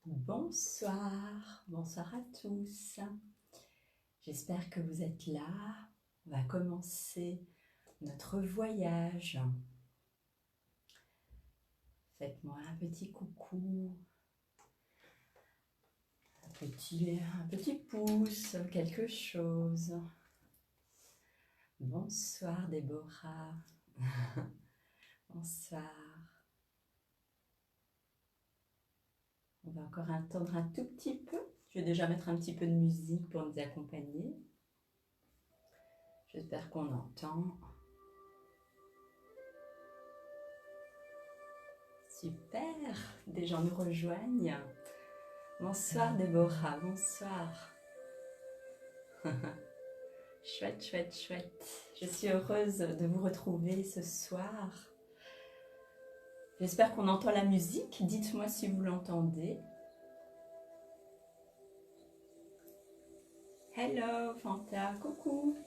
Bonsoir, bonsoir à tous. J'espère que vous êtes là. On va commencer notre voyage. Faites-moi un petit coucou, un petit pouce, quelque chose. Bonsoir Déborah. Bonsoir. On va encore attendre un tout petit peu. Je vais déjà mettre un petit peu de musique pour nous accompagner. J'espère qu'on entend. Super, des gens nous rejoignent. Bonsoir Déborah, bonsoir. Chouette, chouette, chouette. Je suis heureuse de vous retrouver ce soir. J'espère qu'on entend la musique. Dites-moi si vous l'entendez. Hello Fanta, coucou.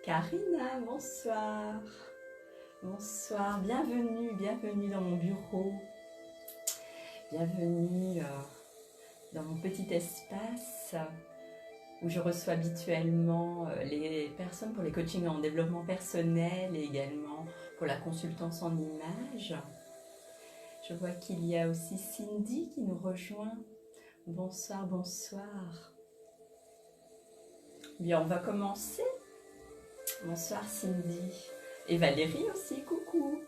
Karina, bonsoir. Bonsoir, bienvenue dans mon bureau. Bienvenue dans mon petit espace où je reçois habituellement les personnes pour les coachings en développement personnel et également pour la consultance en images. Je vois qu'il y a aussi Cindy qui nous rejoint. Bonsoir, bonsoir. Bien, on va commencer. Bonsoir Cindy. Et Valérie aussi, coucou.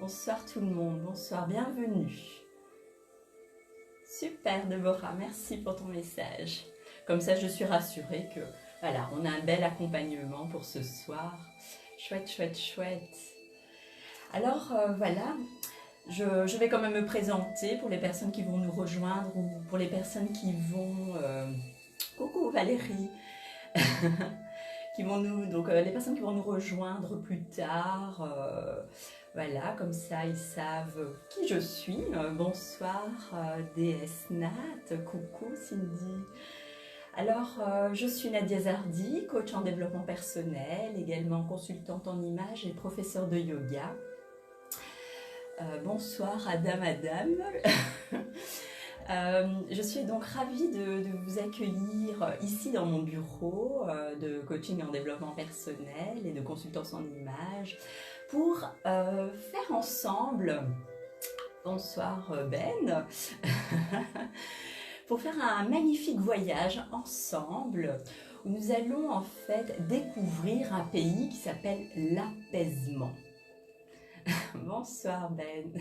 Bonsoir tout le monde, bonsoir, bienvenue. Super Déborah, merci pour ton message. Comme ça, je suis rassurée que voilà, on a un bel accompagnement pour ce soir. Chouette, chouette, chouette. Alors voilà, je vais quand même me présenter pour les personnes qui vont nous rejoindre ou pour les personnes qui vont... Coucou Valérie. Les personnes qui vont nous rejoindre plus tard, voilà, comme ça ils savent qui je suis. Bonsoir DS Nat, coucou Cindy. Alors, je suis Nadia Zardi, coach en développement personnel, également consultante en images et professeure de yoga. Bonsoir Adam. Je suis donc ravie de vous accueillir ici dans mon bureau de coaching en développement personnel et de consultance en images pour faire ensemble, bonsoir Ben, pour faire un magnifique voyage ensemble où nous allons en fait découvrir un pays qui s'appelle l'apaisement. Bonsoir Ben.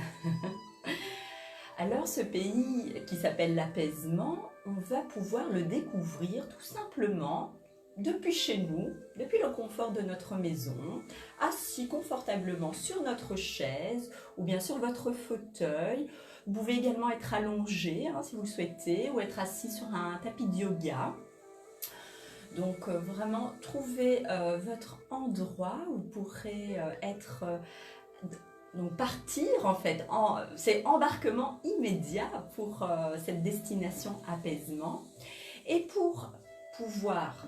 Alors ce pays qui s'appelle l'apaisement, on va pouvoir le découvrir tout simplement depuis chez nous, depuis le confort de notre maison, assis confortablement sur notre chaise ou bien sur votre fauteuil. Vous pouvez également être allongé si vous le souhaitez ou être assis sur un tapis de yoga. Donc vraiment trouver votre endroit où vous pourrez être... Donc partir en fait, c'est embarquement immédiat pour cette destination apaisement. Et pour pouvoir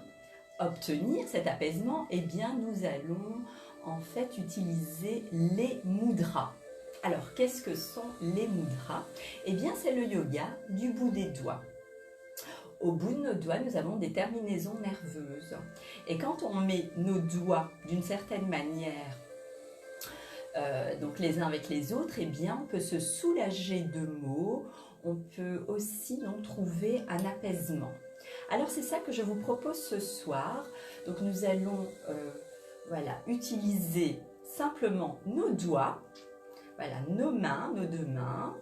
obtenir cet apaisement, eh bien nous allons en fait utiliser les mudras. Alors qu'est-ce que sont les mudras? Eh bien c'est le yoga du bout des doigts. Au bout de nos doigts, nous avons des terminaisons nerveuses. Et quand on met nos doigts d'une certaine manière, donc les uns avec les autres, eh bien, on peut se soulager de maux, on peut aussi donc trouver un apaisement. Alors c'est ça que je vous propose ce soir. Donc nous allons utiliser simplement nos doigts, voilà, nos mains, nos deux mains.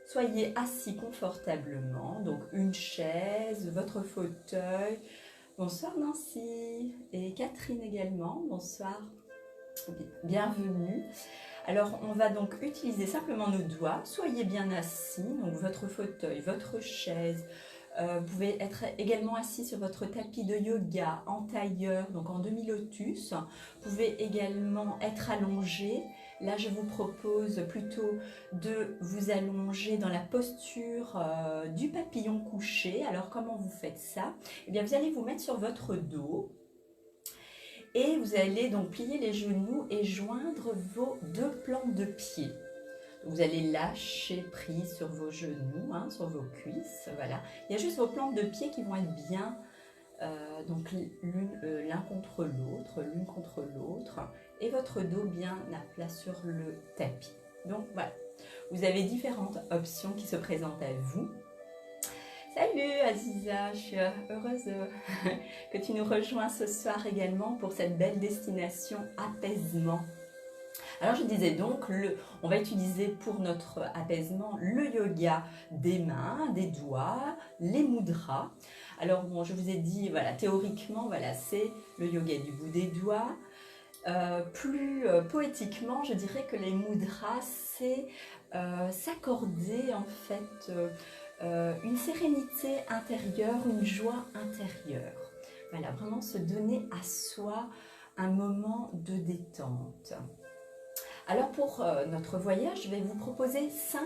Soyez assis confortablement, donc une chaise, votre fauteuil. Bonsoir Nancy et Catherine également, bonsoir. Bienvenue. Alors on va donc utiliser simplement nos doigts, soyez bien assis, donc votre fauteuil, votre chaise, vous pouvez être également assis sur votre tapis de yoga en tailleur, donc en demi-lotus, vous pouvez également être allongé. Là je vous propose plutôt de vous allonger dans la posture du papillon couché. Alors comment vous faites ça? Eh bien vous allez vous mettre sur votre dos. Et vous allez donc plier les genoux et joindre vos deux plantes de pied. Vous allez lâcher prise sur vos genoux, hein, sur vos cuisses, voilà. Il y a juste vos plantes de pied qui vont être bien, donc l'un contre l'autre, l'une contre l'autre, et votre dos bien à plat sur le tapis. Donc voilà, vous avez différentes options qui se présentent à vous. Salut Aziza, je suis heureuse que tu nous rejoins ce soir également pour cette belle destination apaisement. Alors je disais donc, on va utiliser pour notre apaisement le yoga des mains, des doigts, les mudras. Alors bon, je vous ai dit, voilà, théoriquement, voilà, c'est le yoga du bout des doigts. Plus poétiquement, je dirais que les mudras, c'est s'accorder en fait une sérénité intérieure, une joie intérieure. Voilà, vraiment se donner à soi un moment de détente. Alors pour notre voyage, je vais vous proposer 5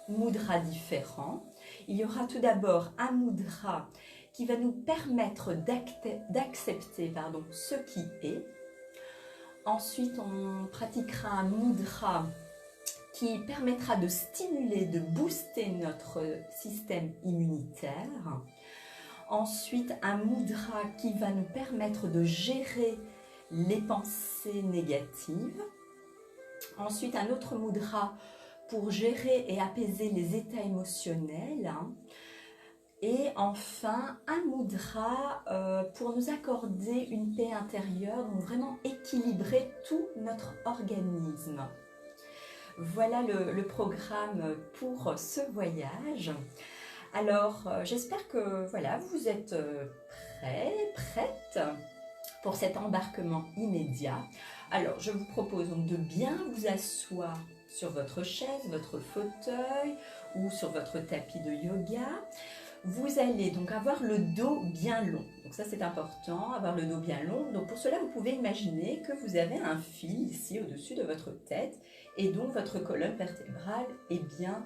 mudras différents. Il y aura tout d'abord un mudra qui va nous permettre d'accepter ce qui est. Ensuite, on pratiquera un mudra qui permettra de stimuler, de booster notre système immunitaire. Ensuite, un mudra qui va nous permettre de gérer les pensées négatives. Ensuite, un autre mudra pour gérer et apaiser les états émotionnels. Et enfin, un mudra pour nous accorder une paix intérieure, donc vraiment équilibrer tout notre organisme. Voilà le programme pour ce voyage. Alors, j'espère que voilà, vous êtes prêtes pour cet embarquement immédiat. Alors, je vous propose donc de bien vous asseoir sur votre chaise, votre fauteuil ou sur votre tapis de yoga. Vous allez donc avoir le dos bien long. Donc ça, c'est important, avoir le dos bien long. Donc pour cela, vous pouvez imaginer que vous avez un fil ici au-dessus de votre tête et donc votre colonne vertébrale est bien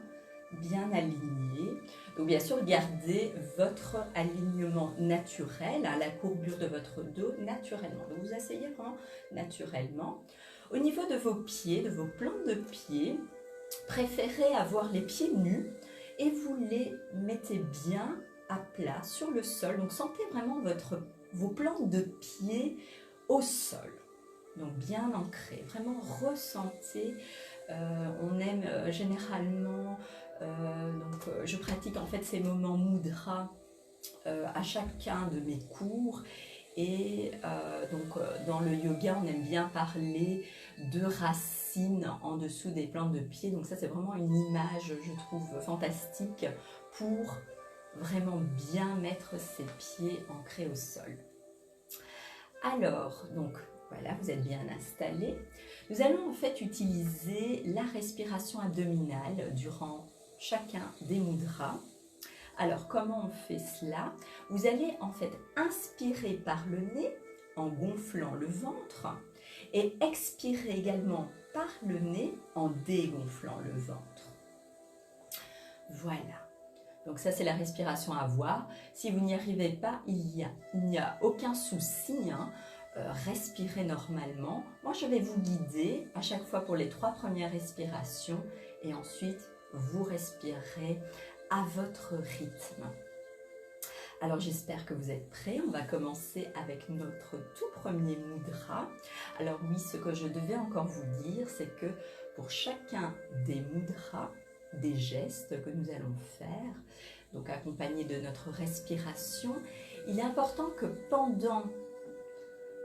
alignée. Donc bien sûr, gardez votre alignement naturel, hein, la courbure de votre dos naturellement. Donc vous asseyez vraiment naturellement. Au niveau de vos pieds, de vos plantes de pieds, préférez avoir les pieds nus et vous les mettez bien à plat sur le sol. Donc sentez vraiment vos plantes de pieds au sol. Donc bien ancrées, vraiment ressentez. On aime généralement, je pratique en fait ces moments mudra à chacun de mes cours. Et dans le yoga, on aime bien parler de racines en dessous des plantes de pied. Donc ça, c'est vraiment une image, je trouve, fantastique pour vraiment bien mettre ses pieds ancrés au sol. Alors, donc voilà, vous êtes bien installés. Nous allons en fait utiliser la respiration abdominale durant chacun des mudras. Alors, comment on fait cela? Vous allez en fait inspirer par le nez en gonflant le ventre et expirer également par le nez en dégonflant le ventre. Voilà. Donc ça, c'est la respiration à voir. Si vous n'y arrivez pas, il n'y a aucun souci, hein. Respirez normalement. Moi, je vais vous guider à chaque fois pour les 3 premières respirations et ensuite, vous respirerez à votre rythme. Alors j'espère que vous êtes prêts. On va commencer avec notre tout premier mudra. Alors oui, ce que je devais encore vous dire, c'est que pour chacun des mudras, des gestes que nous allons faire, donc accompagnés de notre respiration, il est important que pendant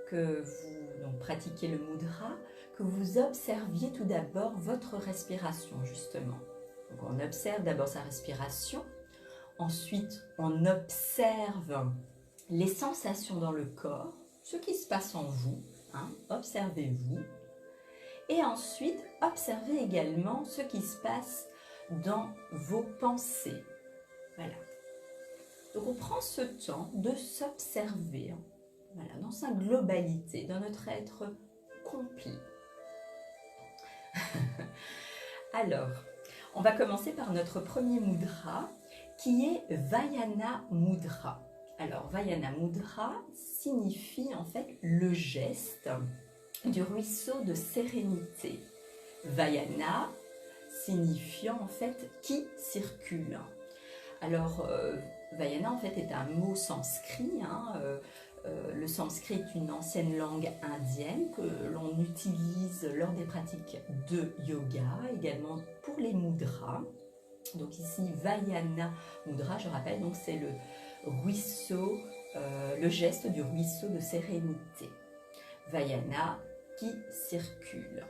que vous pratiquez le mudra, que vous observiez tout d'abord votre respiration justement. Donc on observe d'abord sa respiration, ensuite on observe les sensations dans le corps, ce qui se passe en vous, hein, observez-vous, et ensuite observez également ce qui se passe dans vos pensées. Voilà. Donc on prend ce temps de s'observer, voilà, dans sa globalité, dans notre être complet. Alors, on va commencer par notre premier mudra qui est Vayana Mudra. Alors, Vayana Mudra signifie en fait le geste du ruisseau de sérénité. Vayana, signifiant en fait qui circule. Alors, Vayana en fait est un mot sanskrit. Le sanskrit est une ancienne langue indienne que l'on utilise lors des pratiques de yoga, également pour les mudras. Donc ici, Vayana Mudra, je rappelle, donc c'est le ruisseau, le geste du ruisseau de sérénité. Vayana qui circule.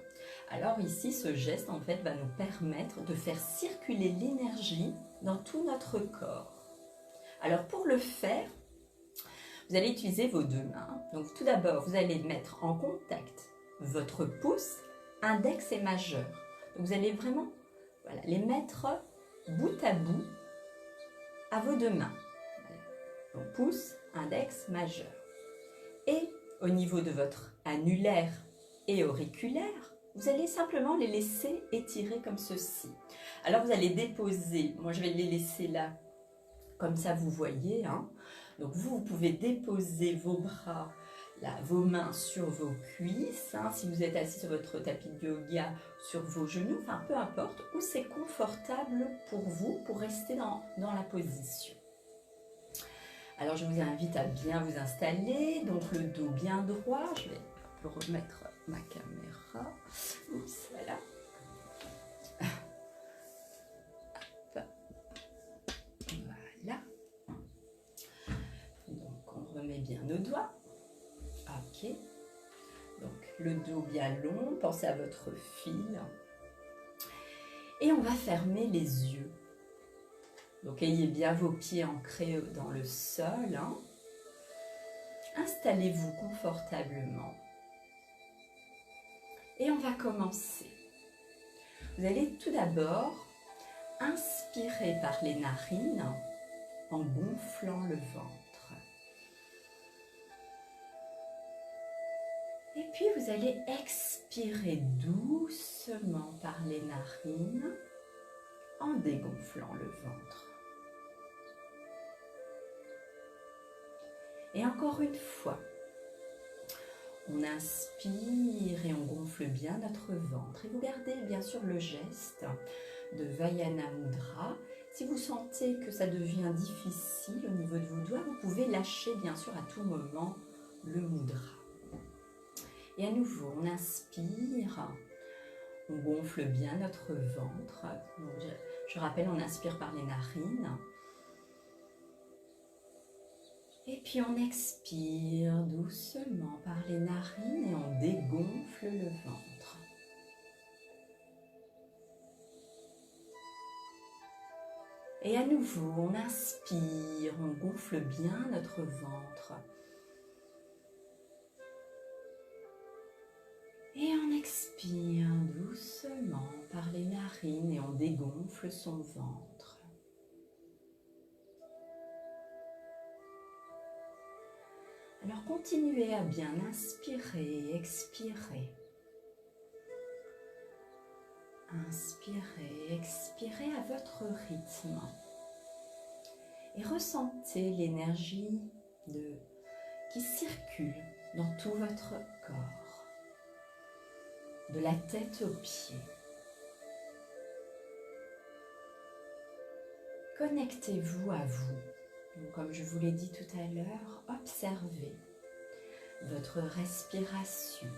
Alors ici, ce geste en fait va nous permettre de faire circuler l'énergie dans tout notre corps. Alors pour le faire, vous allez utiliser vos deux mains. Donc tout d'abord, vous allez mettre en contact votre pouce, index et majeur. Donc vous allez vraiment les mettre bout à vos deux mains. Donc pouce, index, majeur. Et au niveau de votre annulaire et auriculaire, vous allez simplement les laisser étirer comme ceci. Alors vous allez déposer, moi je vais les laisser là, comme ça vous voyez. Donc vous pouvez déposer vos bras, là, vos mains sur vos cuisses, si vous êtes assis sur votre tapis de yoga, sur vos genoux, enfin peu importe, où c'est confortable pour vous, pour rester dans la position. Alors je vous invite à bien vous installer, donc le dos bien droit, je vais remettre ma caméra, oups, voilà. Voilà. Donc on remet bien nos doigts. Ok. Donc le dos bien long, pensez à votre fil. Et on va fermer les yeux. Donc ayez bien vos pieds ancrés dans le sol. Installez-vous confortablement. Et on va commencer. Vous allez tout d'abord inspirer par les narines en gonflant le ventre. Et puis vous allez expirer doucement par les narines en dégonflant le ventre. Et encore une fois, on inspire et on gonfle bien notre ventre. Et vous gardez bien sûr le geste de Vayana Mudra. Si vous sentez que ça devient difficile au niveau de vos doigts, vous pouvez lâcher bien sûr à tout moment le mudra. Et à nouveau, on inspire, on gonfle bien notre ventre. Donc, je rappelle, on inspire par les narines. Et puis on expire doucement par les narines et on dégonfle le ventre. Et à nouveau, on inspire, on gonfle bien notre ventre. Et on expire doucement par les narines et on dégonfle son ventre. Alors continuez à bien inspirer, expirer. Inspirez, expirez à votre rythme. Et ressentez l'énergie qui circule dans tout votre corps. De la tête aux pieds. Connectez-vous à vous. Donc, comme je vous l'ai dit tout à l'heure, observez votre respiration.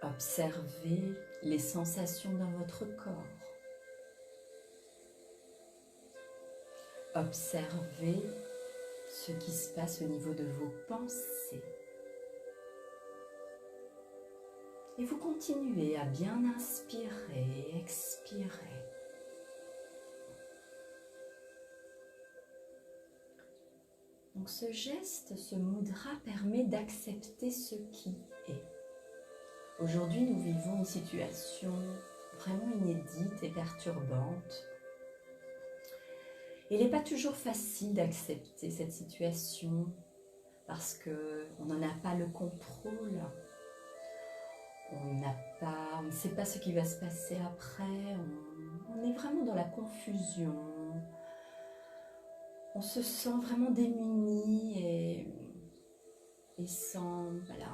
Observez les sensations dans votre corps. Observez ce qui se passe au niveau de vos pensées. Et vous continuez à bien inspirer et expirer. Donc ce geste, ce mudra permet d'accepter ce qui est. Aujourd'hui, nous vivons une situation vraiment inédite et perturbante. Il n'est pas toujours facile d'accepter cette situation parce qu'on n'en a pas le contrôle. On ne sait pas ce qui va se passer après. On est vraiment dans la confusion. On se sent vraiment démuni et sans, voilà,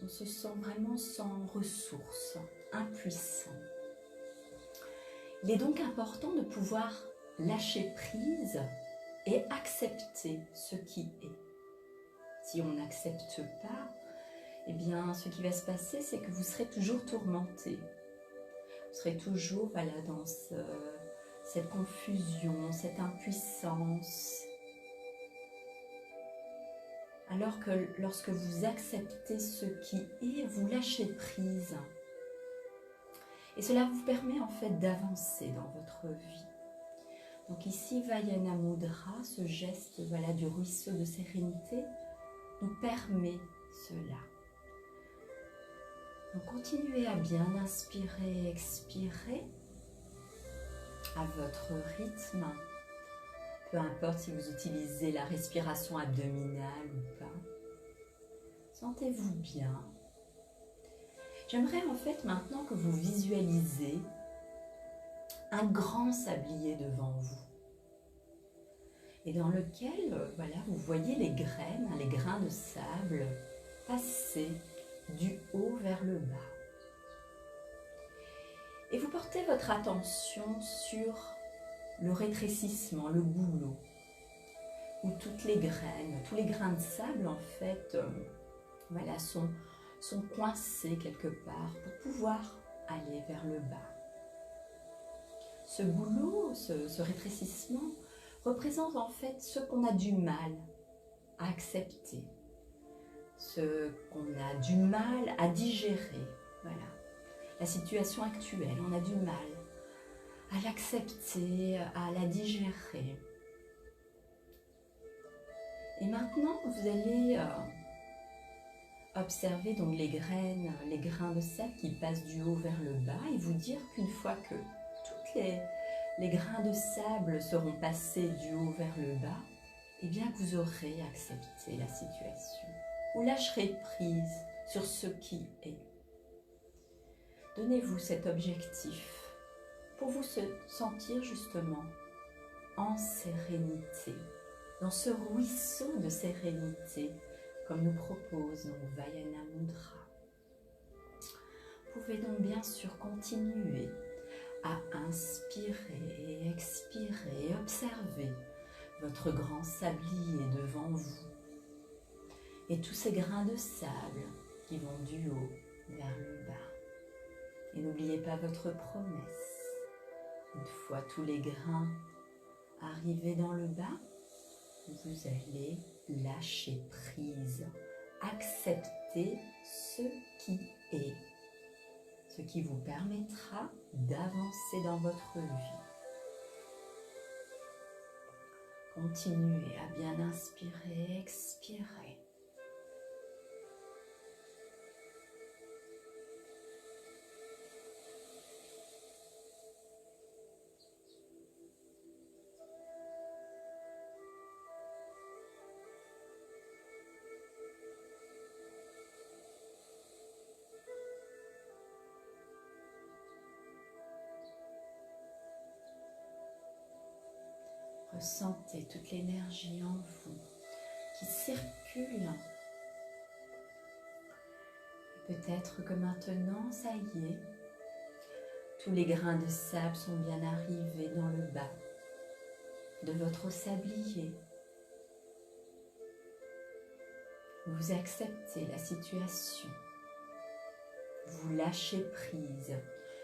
on se sent vraiment sans ressources. impuissant. Il est donc important de pouvoir lâcher prise et accepter ce qui est. Si on n'accepte pas, eh bien, ce qui va se passer, c'est que vous serez toujours tourmenté. Vous serez toujours dans cette confusion, cette impuissance. Alors que lorsque vous acceptez ce qui est, vous lâchez prise. Et cela vous permet en fait d'avancer dans votre vie. Donc ici, Vayana Mudra, ce geste du ruisseau de sérénité, nous permet cela. Donc continuez à bien inspirer et expirer à votre rythme. Peu importe si vous utilisez la respiration abdominale ou pas. Sentez-vous bien. J'aimerais en fait maintenant que vous visualisez un grand sablier devant vous. Et dans lequel, vous voyez les graines, les grains de sable passer du haut vers le bas. Et vous portez votre attention sur le rétrécissement, le goulot, où toutes les graines, tous les grains de sable en fait, sont coincés quelque part pour pouvoir aller vers le bas. Ce goulot, ce rétrécissement représente en fait ce qu'on a du mal à accepter, ce qu'on a du mal à digérer. Voilà. La situation actuelle, on a du mal à l'accepter, à la digérer. Et maintenant, vous allez observer donc les grains de sable qui passent du haut vers le bas et vous dire qu'une fois que toutes les grains de sable seront passés du haut vers le bas, eh bien vous aurez accepté la situation. Vous lâcherez prise sur ce qui est. Donnez-vous cet objectif pour vous sentir justement en sérénité, dans ce ruisseau de sérénité, comme nous propose donc Vayana Mudra. Vous pouvez donc bien sûr continuer à inspirer et expirer, observer votre grand sablier devant vous et tous ces grains de sable qui vont du haut vers le bas. Et n'oubliez pas votre promesse. Une fois tous les grains arrivés dans le bas, vous allez lâcher prise, accepter ce qui est, ce qui vous permettra d'avancer dans votre vie. Continuez à bien inspirer, expirer. Ressentez toute l'énergie en vous qui circule. Peut-être que maintenant, ça y est, tous les grains de sable sont bien arrivés dans le bas de votre sablier. Vous acceptez la situation. Vous lâchez prise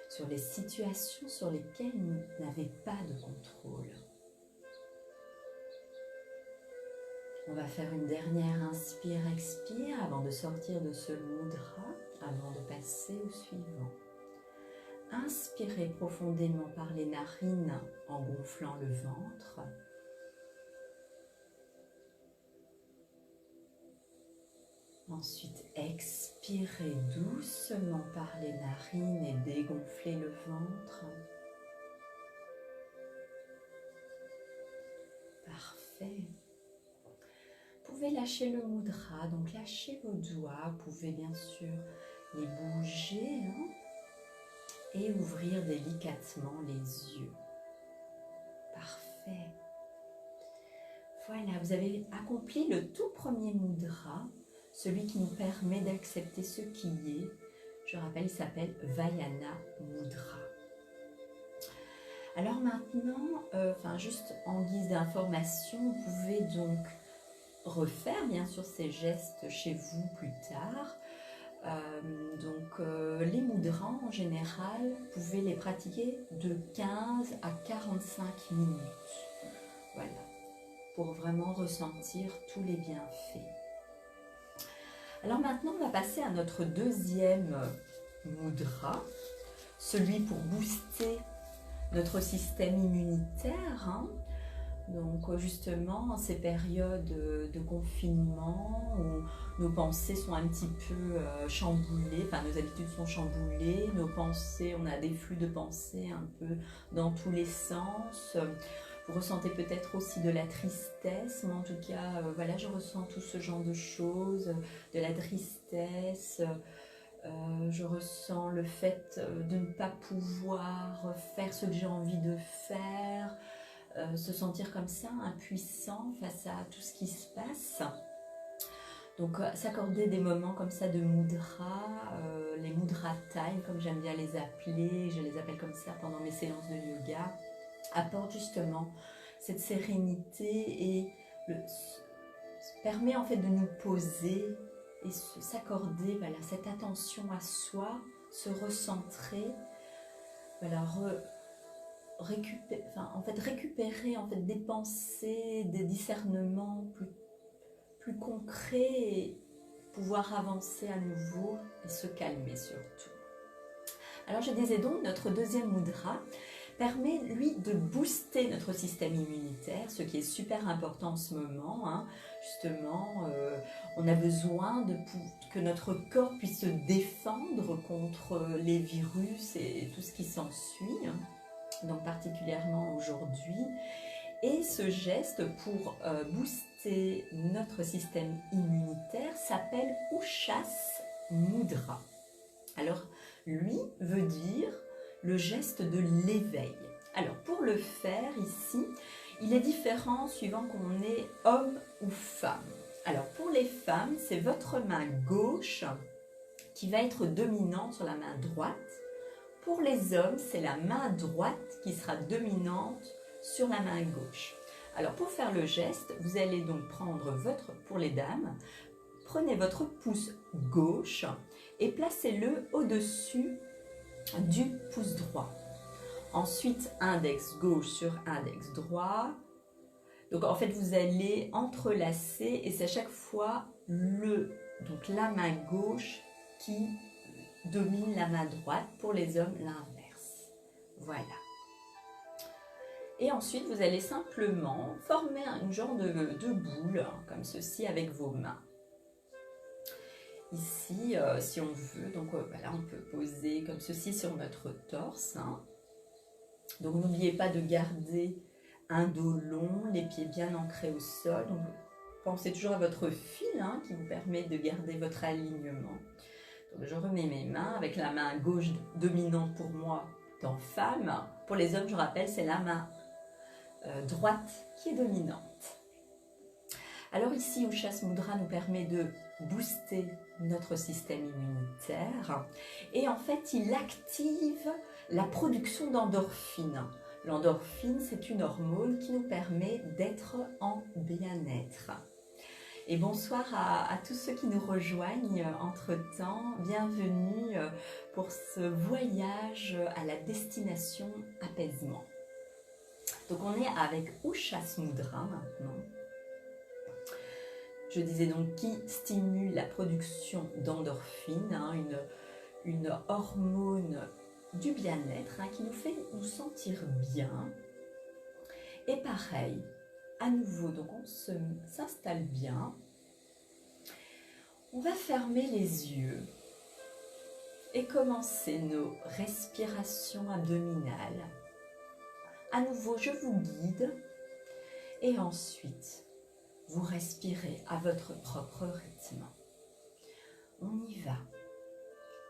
sur les situations sur lesquelles vous n'avez pas de contrôle. On va faire une dernière inspire-expire avant de sortir de ce mudra, avant de passer au suivant. Inspirez profondément par les narines en gonflant le ventre. Ensuite, expirez doucement par les narines et dégonflez le ventre. Parfait. Vous pouvez lâcher le mudra, donc lâchez vos doigts, vous pouvez bien sûr les bouger et ouvrir délicatement les yeux. Parfait. Voilà, vous avez accompli le tout premier mudra, celui qui nous permet d'accepter ce qui est, Je rappelle, il s'appelle Vayana Mudra. Alors maintenant, juste en guise d'information, vous pouvez donc refaire bien sûr ces gestes chez vous plus tard. Les mudras en général, vous pouvez les pratiquer de 15 à 45 minutes. Voilà, pour vraiment ressentir tous les bienfaits. Alors maintenant, on va passer à notre deuxième mudra, celui pour booster notre système immunitaire. Donc justement, en ces périodes de confinement où nos pensées sont un petit peu chamboulées, enfin nos habitudes sont chamboulées, nos pensées, on a des flux de pensées un peu dans tous les sens. Vous ressentez peut-être aussi de la tristesse, mais en tout cas, voilà, je ressens tout ce genre de choses, de la tristesse. Je ressens le fait de ne pas pouvoir faire ce que j'ai envie de faire, se sentir comme ça, impuissant face à tout ce qui se passe. Donc s'accorder des moments comme ça de mudra, les mudra time comme j'aime bien les appeler, je les appelle comme ça pendant mes séances de yoga, apporte justement cette sérénité et permet en fait de nous poser et s'accorder voilà, cette attention à soi, se recentrer, voilà, récupérer en fait, des pensées, des discernements plus concrets et pouvoir avancer à nouveau et se calmer surtout. Alors je disais donc, notre deuxième mudra permet lui de booster notre système immunitaire, ce qui est super important en ce moment. Justement, on a besoin que notre corps puisse se défendre contre les virus et tout ce qui s'ensuit, donc particulièrement aujourd'hui. Et ce geste pour booster notre système immunitaire s'appelle Ushas Mudra. Alors, lui veut dire le geste de l'éveil. Alors, pour le faire ici, il est différent suivant qu'on est homme ou femme. Alors, pour les femmes, c'est votre main gauche qui va être dominante sur la main droite. Pour les hommes, c'est la main droite qui sera dominante sur la main gauche. Alors, pour faire le geste, vous allez donc prendre pour les dames, prenez votre pouce gauche et placez-le au-dessus du pouce droit. Ensuite, index gauche sur index droit. Donc en fait, vous allez entrelacer et c'est à chaque fois la main gauche qui domine la main droite. Pour les hommes, l'inverse. Voilà. Et ensuite, vous allez simplement former une genre de boule, comme ceci, avec vos mains. Ici, si on veut, donc voilà, on peut poser comme ceci sur notre torse. Donc n'oubliez pas de garder un dos long, les pieds bien ancrés au sol. Donc pensez toujours à votre fil qui vous permet de garder votre alignement. Donc je remets mes mains avec la main gauche dominante pour moi dans femme. Pour les hommes, je rappelle, c'est la main droite qui est dominante. Alors ici, Ushas Mudra nous permet de booster notre système immunitaire et en fait, il active la production d'endorphine. L'endorphine, c'est une hormone qui nous permet d'être en bien-être. Et bonsoir à tous ceux qui nous rejoignent entre-temps. Bienvenue pour ce voyage à la destination apaisement. Donc on est avec Ushas Mudra maintenant. Je disais donc qui stimule la production d'endorphine, une hormone du bien-être qui nous fait nous sentir bien. Et pareil, à nouveau, donc on s'installe bien. On va fermer les yeux et commencer nos respirations abdominales. À nouveau, je vous guide et ensuite, vous respirez à votre propre rythme. On y va.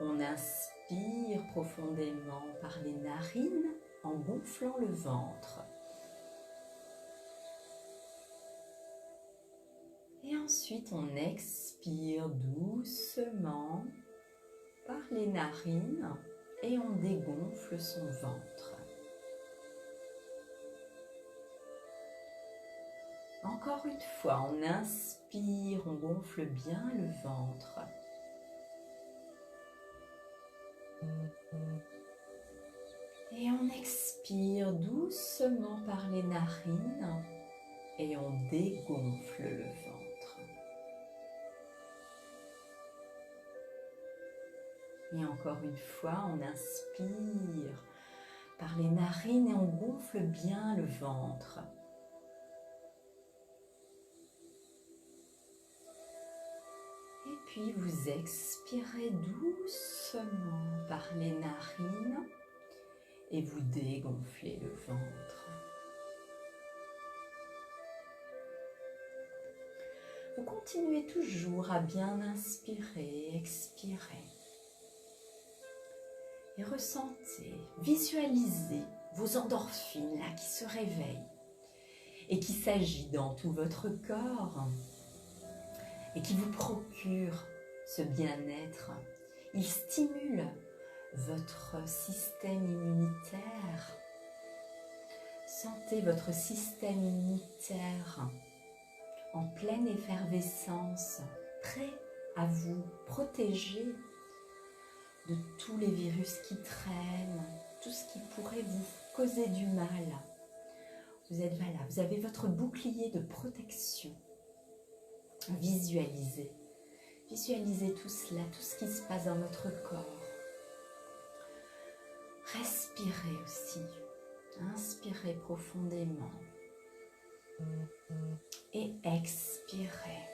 On inspire profondément par les narines en gonflant le ventre. Et ensuite, on expire doucement par les narines et on dégonfle son ventre. Encore une fois, on inspire, on gonfle bien le ventre. Et on expire doucement par les narines et on dégonfle le ventre. Et encore une fois, on inspire par les narines et on gonfle bien le ventre. Et puis vous expirez doucement par les narines et vous dégonflez le ventre. Vous continuez toujours à bien inspirer, expirer. Et ressentez, visualisez vos endorphines là qui se réveillent et qui s'agitent dans tout votre corps et qui vous procurent ce bien-être. Ils stimulent votre système immunitaire. Sentez votre système immunitaire en pleine effervescence, prêt à vous protéger de tous les virus qui traînent, tout ce qui pourrait vous causer du mal. Vous êtes là, vous avez votre bouclier de protection. Visualisez tout cela, tout ce qui se passe dans votre corps. Respirez aussi, inspirez profondément et expirez.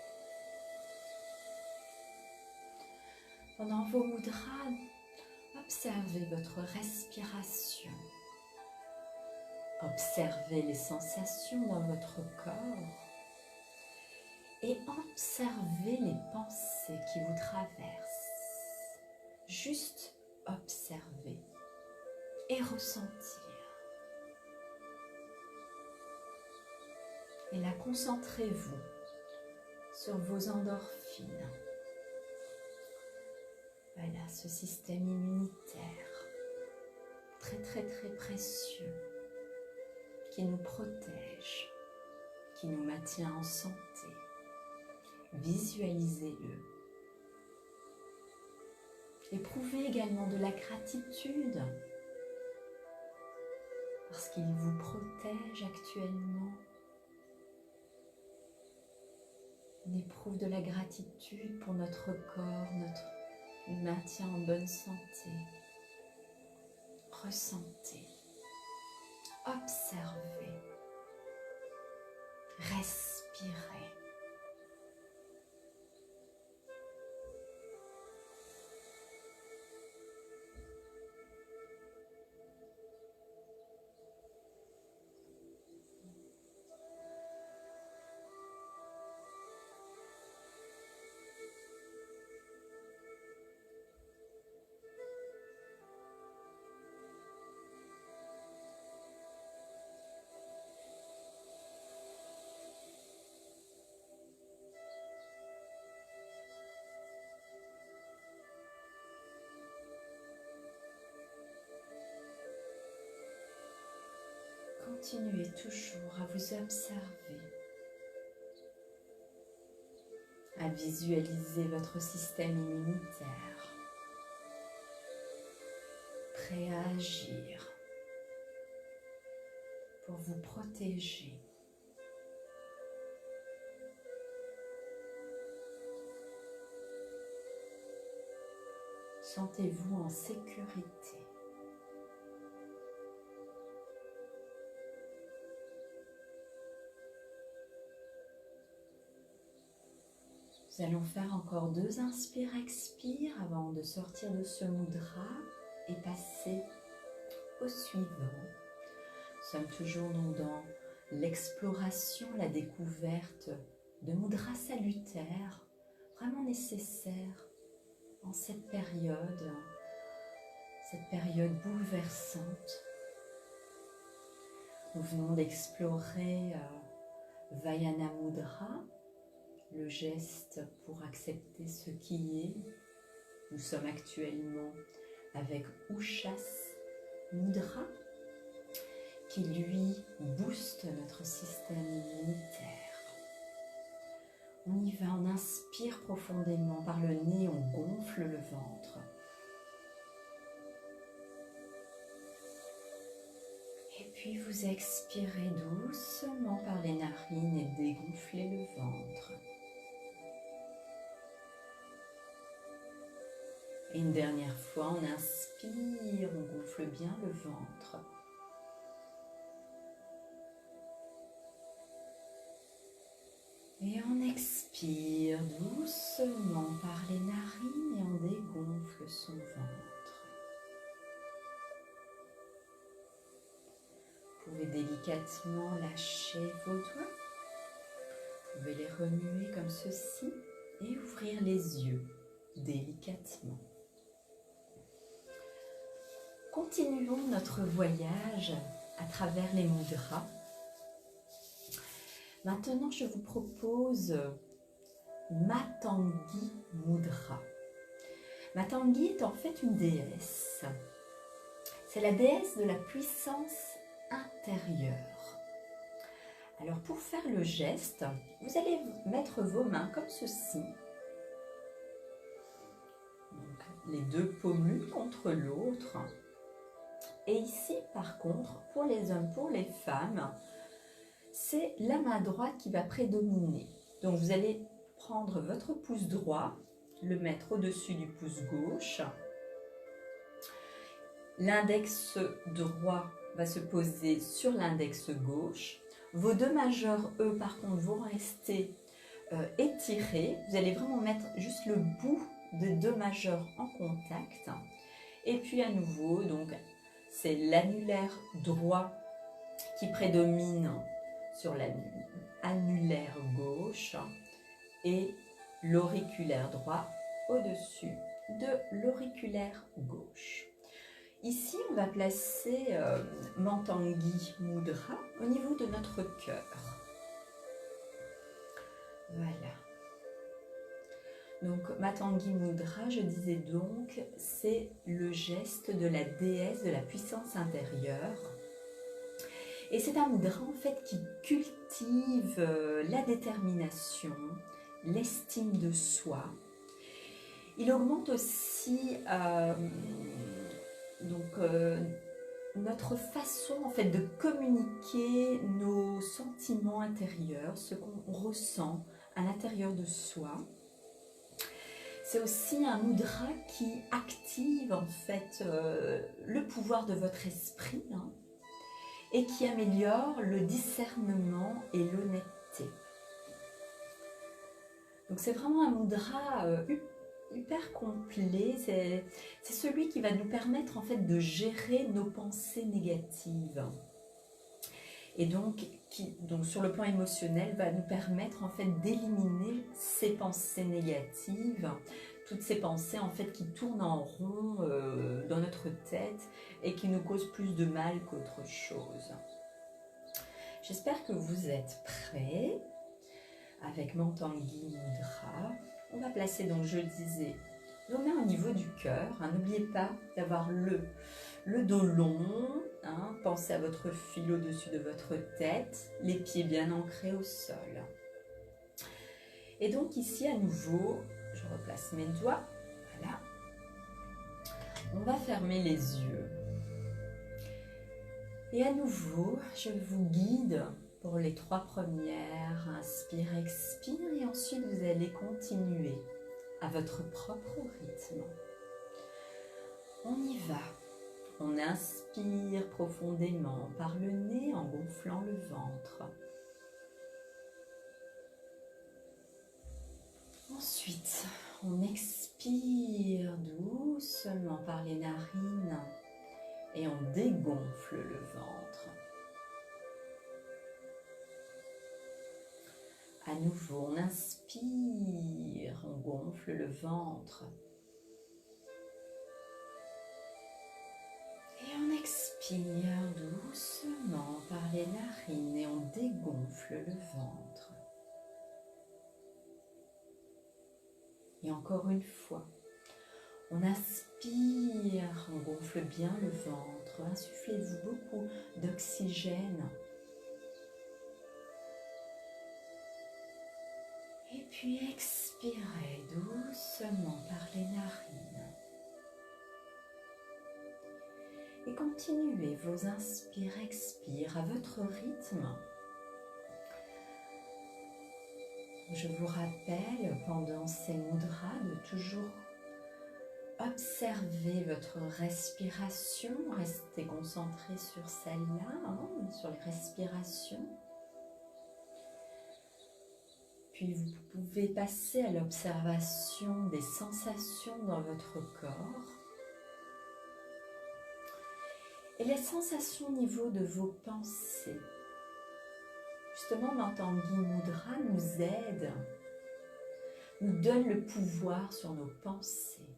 Pendant vos mudras, observez votre respiration. Observez les sensations dans votre corps et observez les pensées qui vous traversent. Juste observer et ressentir. Et là, concentrez-vous sur vos endorphines. Voilà, ce système immunitaire très précieux qui nous protège, qui nous maintient en santé. Visualisez-le. Éprouvez également de la gratitude parce qu'il vous protège actuellement. On éprouve de la gratitude pour notre corps, notre maintien en bonne santé. Ressentez, observez, respirez. Continuez toujours à vous observer, à visualiser votre système immunitaire, prêt à agir pour vous protéger. Sentez-vous en sécurité. Nous allons faire encore 2 inspire-expire avant de sortir de ce mudra et passer au suivant. Nous sommes toujours donc dans l'exploration, la découverte de mudras salutaires, vraiment nécessaires en cette période bouleversante. Nous venons d'explorer Vayana Mudra, le geste pour accepter ce qui est, Nous sommes actuellement avec Ushas Mudra qui lui booste notre système immunitaire. On y va, on inspire profondément par le nez, on gonfle le ventre. Et puis vous expirez doucement par les narines et dégonflez le ventre. Et une dernière fois, on inspire, on gonfle bien le ventre. Et on expire doucement par les narines et on dégonfle son ventre. Vous pouvez délicatement lâcher vos doigts. Vous pouvez les remuer comme ceci et ouvrir les yeux délicatement. Continuons notre voyage à travers les mudras. Maintenant, je vous propose Matangi Mudra. Matangi est en fait une déesse. C'est la déesse de la puissance intérieure. Alors, pour faire le geste, vous allez mettre vos mains comme ceci. Donc, les deux paumes l'une contre l'autre. Et ici, par contre, pour les hommes, pour les femmes, c'est la main droite qui va prédominer. Donc, vous allez prendre votre pouce droit, le mettre au-dessus du pouce gauche. L'index droit va se poser sur l'index gauche. Vos deux majeurs, eux, par contre, vont rester étirés. Vous allez vraiment mettre juste le bout des deux majeurs en contact. Et puis, à nouveau, donc, c'est l'annulaire droit qui prédomine sur l'annulaire gauche et l'auriculaire droit au-dessus de l'auriculaire gauche. Ici, on va placer Matangi Mudra au niveau de notre cœur. Voilà. Donc, Matangi Mudra, je disais donc, c'est le geste de la déesse de la puissance intérieure. Et c'est un mudra en fait qui cultive la détermination, l'estime de soi. Il augmente aussi notre façon en fait de communiquer nos sentiments intérieurs, ce qu'on ressent à l'intérieur de soi. C'est aussi un mudra qui active en fait le pouvoir de votre esprit, hein, et qui améliore le discernement et l'honnêteté. Donc c'est vraiment un mudra hyper complet, c'est celui qui va nous permettre en fait de gérer nos pensées négatives. Et donc, sur le plan émotionnel, va nous permettre en fait d'éliminer ces pensées négatives, toutes ces pensées en fait qui tournent en rond dans notre tête et qui nous causent plus de mal qu'autre chose. J'espère que vous êtes prêts avec Matangi Mudra. On va placer donc, je disais, nos mains au niveau du cœur. Hein, n'oubliez pas d'avoir le dos long, hein, pensez à votre fil au-dessus de votre tête, les pieds bien ancrés au sol. Et donc ici à nouveau, je replace mes doigts, voilà. On va fermer les yeux. Et à nouveau, je vous guide pour les 3 premières. Inspire, expire et ensuite vous allez continuer à votre propre rythme. On y va. On inspire profondément par le nez en gonflant le ventre. Ensuite, on expire doucement par les narines et on dégonfle le ventre. À nouveau, on inspire, on gonfle le ventre. Et on expire doucement par les narines et on dégonfle le ventre. Et encore une fois, On inspire, on gonfle bien le ventre, insufflez-vous beaucoup d'oxygène. Et puis expirez doucement par les narines. Et continuez vos inspire-expire à votre rythme. Je vous rappelle pendant ces mudras de toujours observer votre respiration, restez concentré sur celle-là, sur les respirations. Puis vous pouvez passer à l'observation des sensations dans votre corps. Et les sensations au niveau de vos pensées. Justement, Mantangi Mudra nous aide, nous donne le pouvoir sur nos pensées.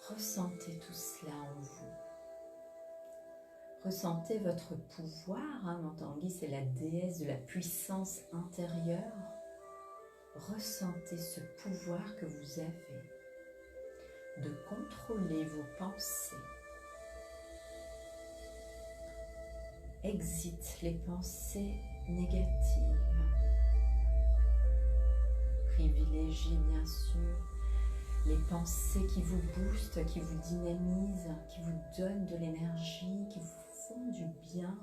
Ressentez tout cela en vous. Ressentez votre pouvoir. Mantangi, c'est la déesse de la puissance intérieure. Ressentez ce pouvoir que vous avez de contrôler vos pensées. Exit les pensées négatives. Privilégiez bien sûr les pensées qui vous boostent, qui vous dynamisent, qui vous donnent de l'énergie, qui vous font du bien,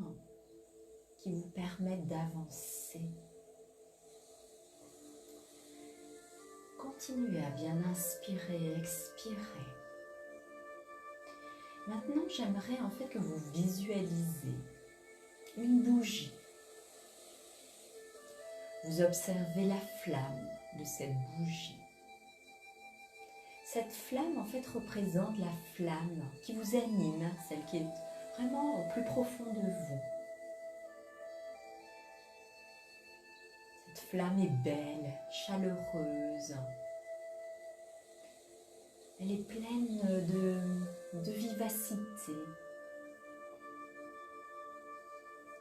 qui vous permettent d'avancer. Continuez à bien inspirer et expirer. Maintenant, j'aimerais en fait que vous visualisez une bougie. Vous observez la flamme de cette bougie. Cette flamme en fait représente la flamme qui vous anime, celle qui est vraiment au plus profond de vous. Cette flamme est belle, chaleureuse. Elle est pleine de vivacité.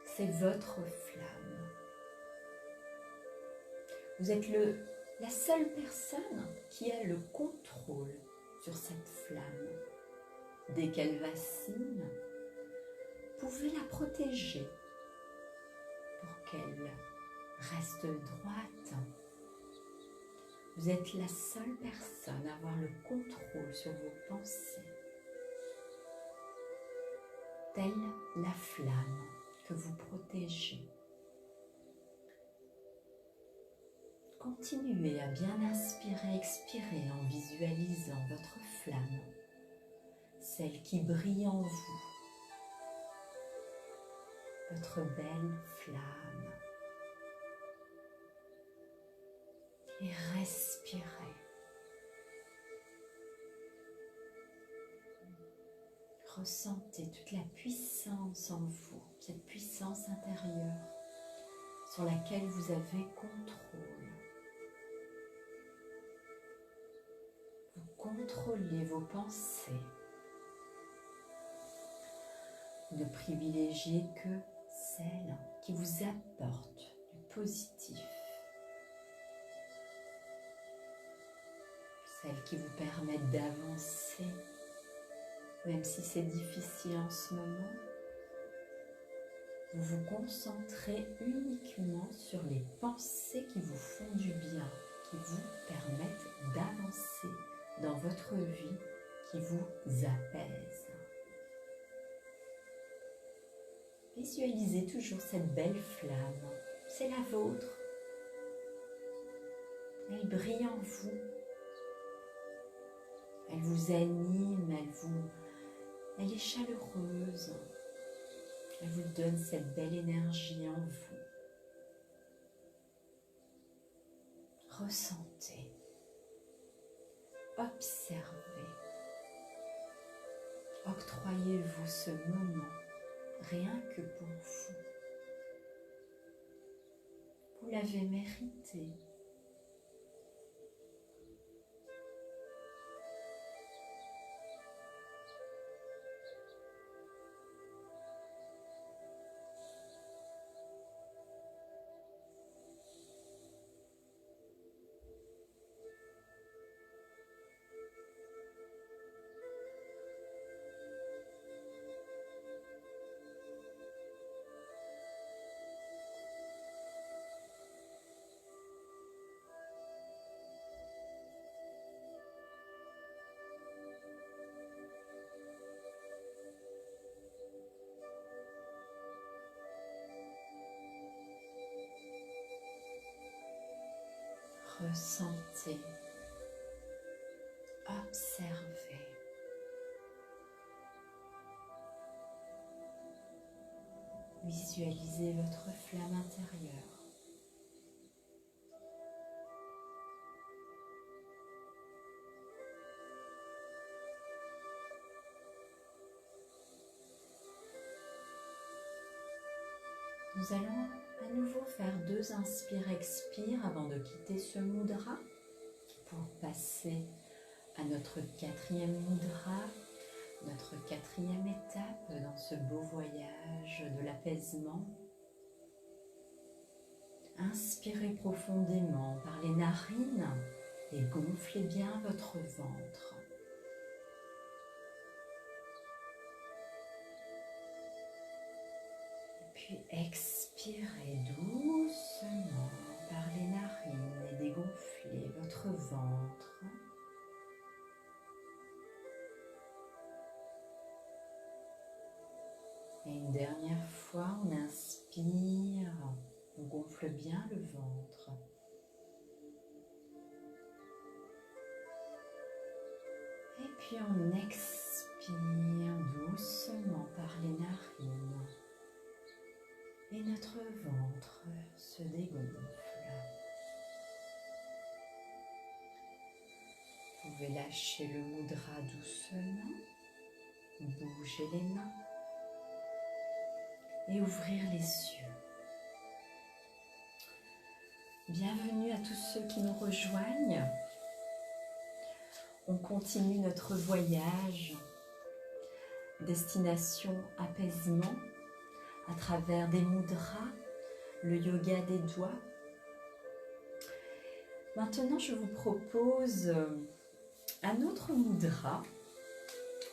C'est votre flamme. Vous êtes la seule personne qui a le contrôle sur cette flamme. Dès qu'elle vacille, vous pouvez la protéger pour qu'elle reste droite. Vous êtes la seule personne à avoir le contrôle sur vos pensées. Telle la flamme que vous protégez. Continuez à bien inspirer, expirer en visualisant votre flamme, celle qui brille en vous, votre belle flamme. Et respirez. Ressentez toute la puissance en vous, cette puissance intérieure sur laquelle vous avez contrôle. Vous contrôlez vos pensées. Ne privilégiez que celles qui vous apportent du positif. Celles qui vous permettent d'avancer, même si c'est difficile en ce moment. Vous vous concentrez uniquement sur les pensées qui vous font du bien, qui vous permettent d'avancer dans votre vie, qui vous apaisent. Visualisez toujours cette belle flamme, c'est la vôtre. Elle brille en vous. Elle vous anime, elle est chaleureuse. Elle vous donne cette belle énergie en vous. Ressentez, observez. Octroyez-vous ce moment rien que pour vous. Vous l'avez mérité. Ressentez, observez. Visualisez votre flamme intérieure. Nous allons à nouveau faire 2 inspire-expire avant de quitter ce mudra pour passer à notre 4e mudra, notre 4e étape dans ce beau voyage de l'apaisement. Inspirez profondément par les narines et gonflez bien votre ventre. Puis expirez doucement par les narines et dégonflez votre ventre. Et une dernière fois, on inspire, on gonfle bien le ventre. Et puis on expire doucement par les narines. Et notre ventre se dégonfle. Vous pouvez lâcher le mudra doucement, bouger les mains et ouvrir les yeux. Bienvenue à tous ceux qui nous rejoignent. On continue notre voyage, destination apaisement, à travers des mudras, le yoga des doigts. Maintenant, je vous propose un autre mudra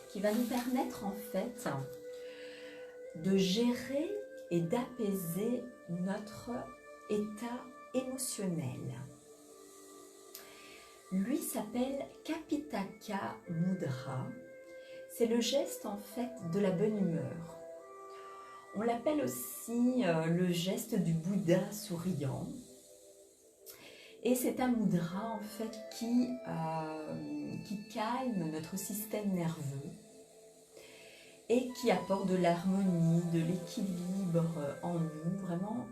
qui va nous permettre en fait de gérer et d'apaiser notre état émotionnel. Lui s'appelle Kapitaka Mudra. C'est le geste en fait de la bonne humeur. On l'appelle aussi le geste du Bouddha souriant. Et c'est un mudra en fait qui calme notre système nerveux et qui apporte de l'harmonie, de l'équilibre en nous. Vraiment,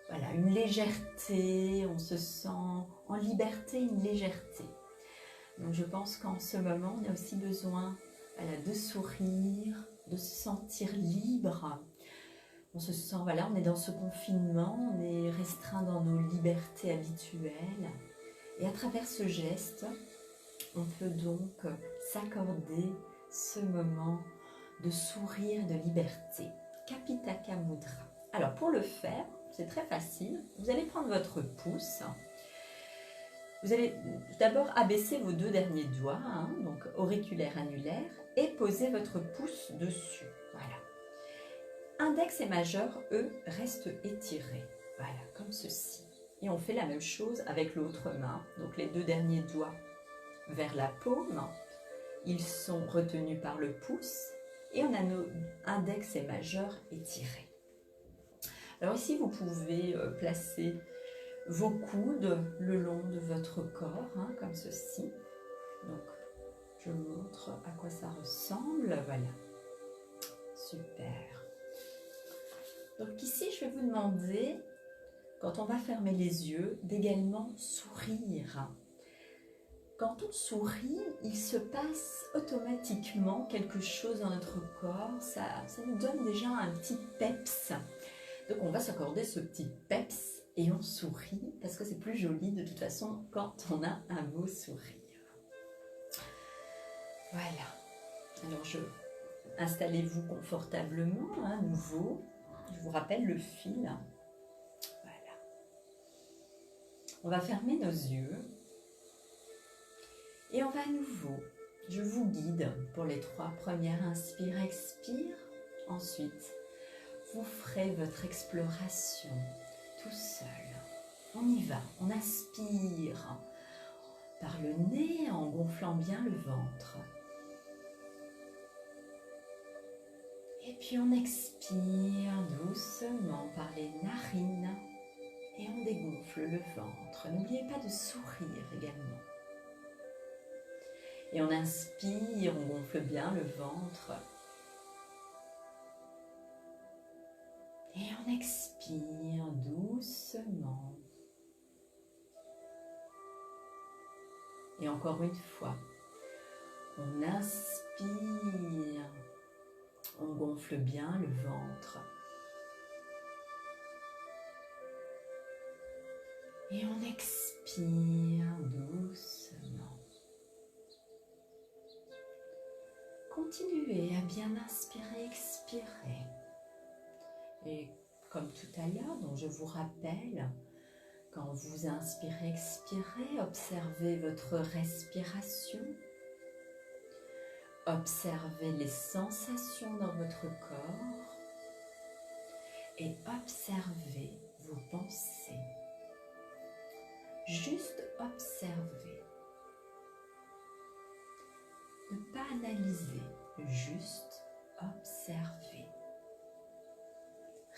voilà, une légèreté, on se sent en liberté, une légèreté. Donc je pense qu'en ce moment, on a aussi besoin de sourire, de se sentir libre. On se sent, voilà, on est dans ce confinement, on est restreint dans nos libertés habituelles. Et à travers ce geste, on peut donc s'accorder ce moment de sourire, de liberté. Kapitaka Mudra. Alors pour le faire, c'est très facile. Vous allez prendre votre pouce. Vous allez d'abord abaisser vos 2 derniers doigts, donc auriculaire, annulaire, et poser votre pouce dessus. Voilà. Index et majeur, eux, restent étirés. Voilà, comme ceci. Et on fait la même chose avec l'autre main. Donc les 2 derniers doigts vers la paume. Ils sont retenus par le pouce. Et on a nos index et majeur étirés. Alors ici, vous pouvez placer vos coudes le long de votre corps, comme ceci. Donc, je vous montre à quoi ça ressemble. Voilà. Super. Donc ici, je vais vous demander, quand on va fermer les yeux, d'également sourire. Quand on sourit, il se passe automatiquement quelque chose dans notre corps. Ça nous donne déjà un petit peps. Donc on va s'accorder ce petit peps et on sourit parce que c'est plus joli de toute façon quand on a un beau sourire. Voilà. Alors installez-vous confortablement, à nouveau. Je vous rappelle le fil. Voilà. On va fermer nos yeux. Et on va à nouveau, je vous guide pour les 3 premières inspire-expire. Ensuite, vous ferez votre exploration tout seul. On y va, on aspire par le nez en gonflant bien le ventre. Et puis on expire doucement par les narines Et on dégonfle le ventre. N'oubliez pas de sourire également. Et on inspire, on gonfle bien le ventre. Et on expire doucement. Et encore une fois, on inspire, on gonfle bien le ventre. Et on expire doucement. Continuez à bien inspirer, expirer. Et comme tout à l'heure, donc je vous rappelle, quand vous inspirez, expirez, observez votre respiration. Observez les sensations dans votre corps. Et observez vos pensées. Juste observer. Ne pas analyser, juste observer.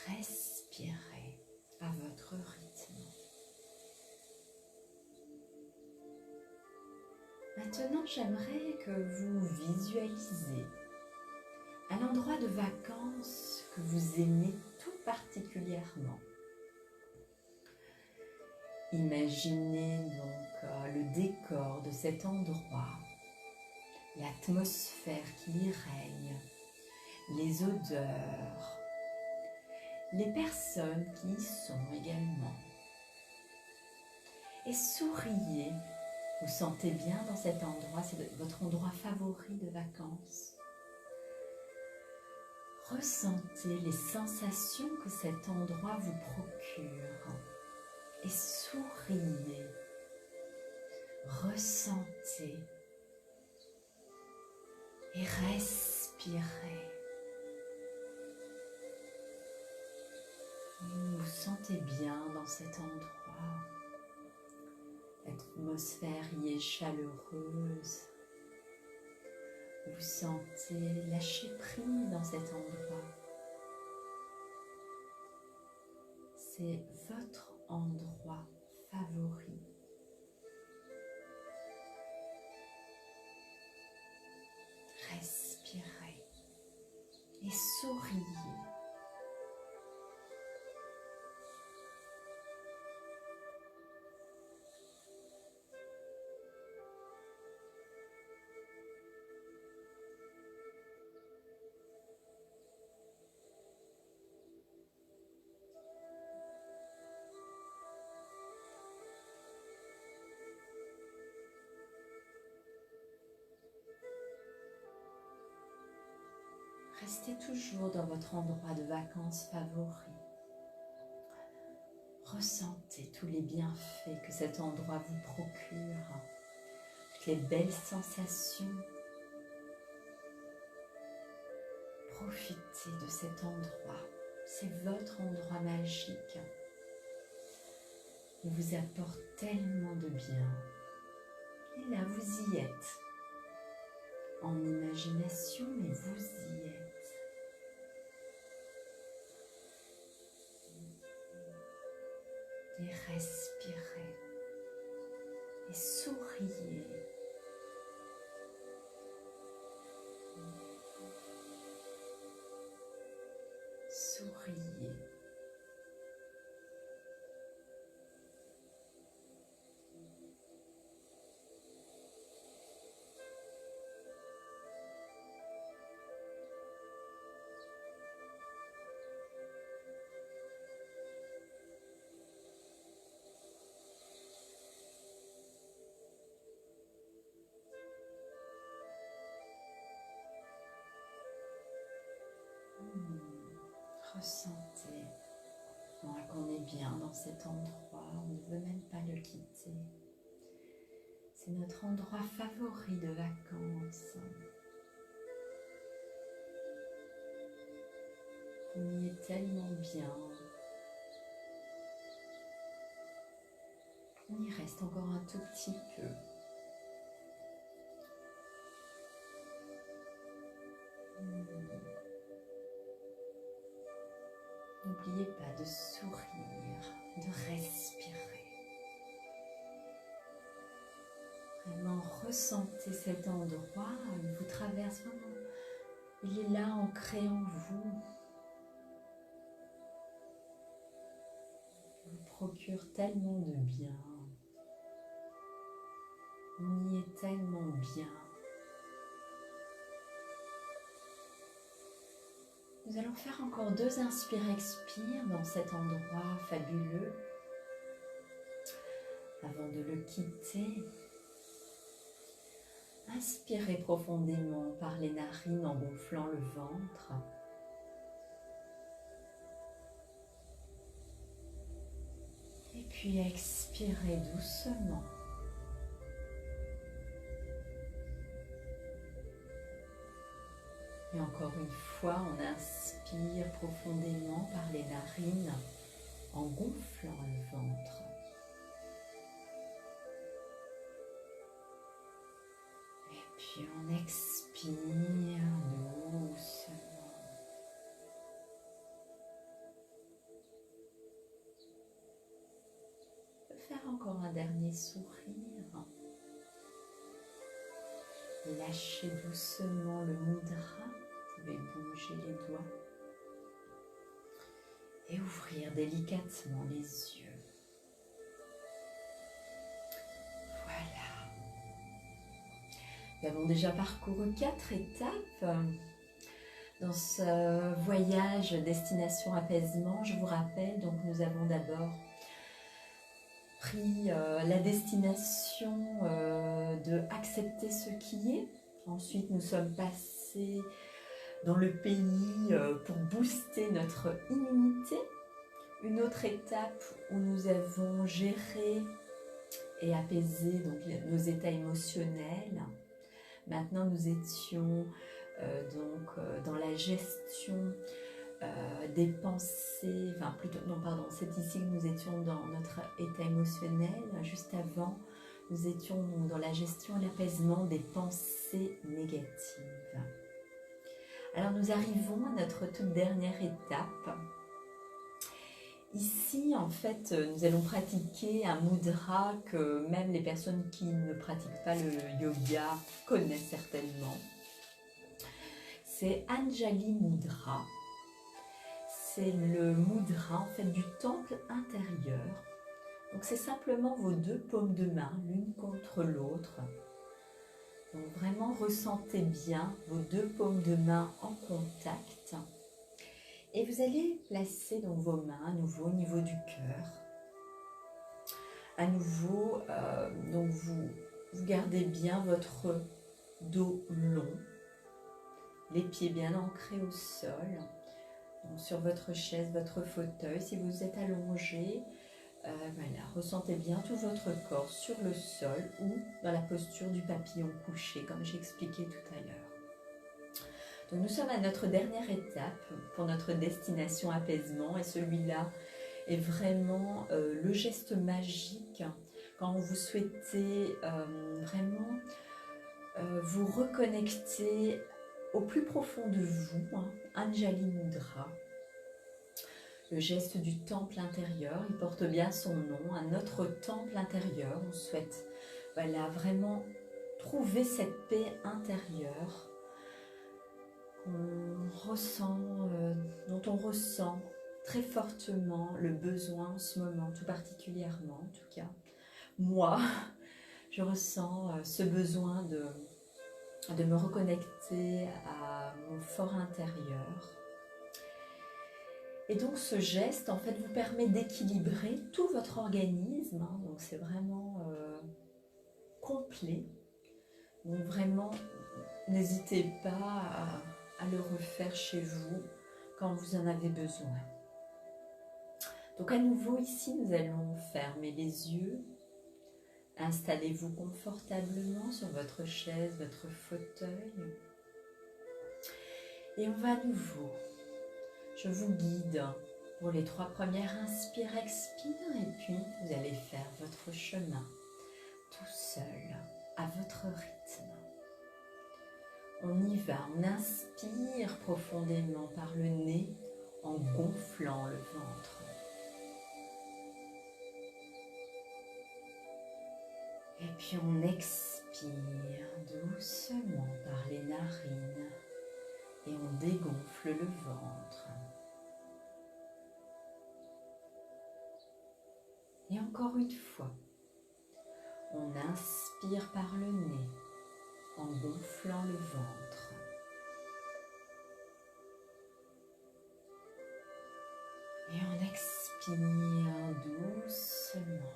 Respirez à votre rythme. Maintenant, j'aimerais que vous visualisiez un endroit de vacances que vous aimez tout particulièrement. Imaginez donc le décor de cet endroit, l'atmosphère qui y règne, les odeurs, les personnes qui y sont également. Et souriez, vous sentez bien dans cet endroit, c'est votre endroit favori de vacances. Ressentez les sensations que cet endroit vous procure. Et souriez, ressentez et respirez. Vous vous sentez bien dans cet endroit. L'atmosphère y est chaleureuse. Vous sentez lâcher prise dans cet endroit. C'est votre endroit favori. Respirez et souriez. Restez toujours dans votre endroit de vacances favori. Ressentez tous les bienfaits que cet endroit vous procure, toutes les belles sensations. Profitez de cet endroit, c'est votre endroit magique. Il vous apporte tellement de bien. Et là, vous y êtes. En imagination, mais vous y êtes. Et respirez. Et souriez. Souriez. Ressentez qu'on est bien dans cet endroit, on ne veut même pas le quitter. C'est notre endroit favori de vacances. On y est tellement bien. On y reste encore un tout petit peu. n'oubliez pas de sourire, de respirer. Vraiment ressentez cet endroit, il vous traverse vraiment. Il est là ancré en vous. Il vous procure tellement de bien. On y est tellement bien. Nous allons faire encore 2 inspire-expire dans cet endroit fabuleux avant de le quitter. Inspirez profondément par les narines en gonflant le ventre. Et puis expirez doucement. Et encore une fois, on inspire profondément par les narines en gonflant le ventre. Et puis on expire doucement. On peut faire encore un dernier sourire. Lâchez doucement le mudra. Vous pouvez bouger les doigts. Et ouvrir délicatement les yeux. Voilà. Nous avons déjà parcouru 4 étapes dans ce voyage destination apaisement. Je vous rappelle, donc nous avons d'abord pris la destination de accepter ce qui est. Ensuite, nous sommes passés dans le pays pour booster notre immunité. Une autre étape où nous avons géré et apaisé donc, nos états émotionnels. Maintenant, nous étions dans la gestion des pensées, enfin plutôt, non pardon, c'est ici que nous étions dans notre état émotionnel. Juste avant, nous étions dans la gestion et l'apaisement des pensées négatives. Alors nous arrivons à notre toute dernière étape. Ici, en fait, nous allons pratiquer un mudra que même les personnes qui ne pratiquent pas le yoga connaissent certainement. C'est Anjali Mudra. C'est le mudra en fait du temple intérieur. Donc c'est simplement vos 2 paumes de main, l'une contre l'autre. Donc vraiment ressentez bien vos 2 paumes de main en contact. Et vous allez placer donc vos mains à nouveau au niveau du cœur. À nouveau, donc vous gardez bien votre dos long, les pieds bien ancrés au sol. Donc sur votre chaise, votre fauteuil, si vous êtes allongé, voilà, ressentez bien tout votre corps sur le sol ou dans la posture du papillon couché, comme j'ai expliqué tout à l'heure. Donc nous sommes à notre dernière étape pour notre destination apaisement et celui-là est vraiment le geste magique quand vous souhaitez vraiment vous reconnecter au plus profond de vous, Anjali Mudra. Le geste du temple intérieur, il porte bien son nom, à notre temple intérieur. On souhaite voilà, vraiment trouver cette paix intérieure dont on ressent très fortement le besoin en ce moment, tout particulièrement en tout cas. Moi, je ressens ce besoin de me reconnecter à mon fort intérieur. Et donc ce geste en fait vous permet d'équilibrer tout votre organisme, donc c'est vraiment complet. Donc vraiment n'hésitez pas à le refaire chez vous quand vous en avez besoin. Donc à nouveau ici nous allons fermer les yeux. Installez-vous confortablement sur votre chaise, votre fauteuil. Et on va à nouveau. Je vous guide pour les 3 premières inspire-expire et puis vous allez faire votre chemin tout seul, à votre rythme. On y va, on inspire profondément par le nez, en gonflant le ventre. Et puis on expire doucement par les narines et on dégonfle le ventre. Et encore une fois, on inspire par le nez en gonflant le ventre. Et on expire doucement.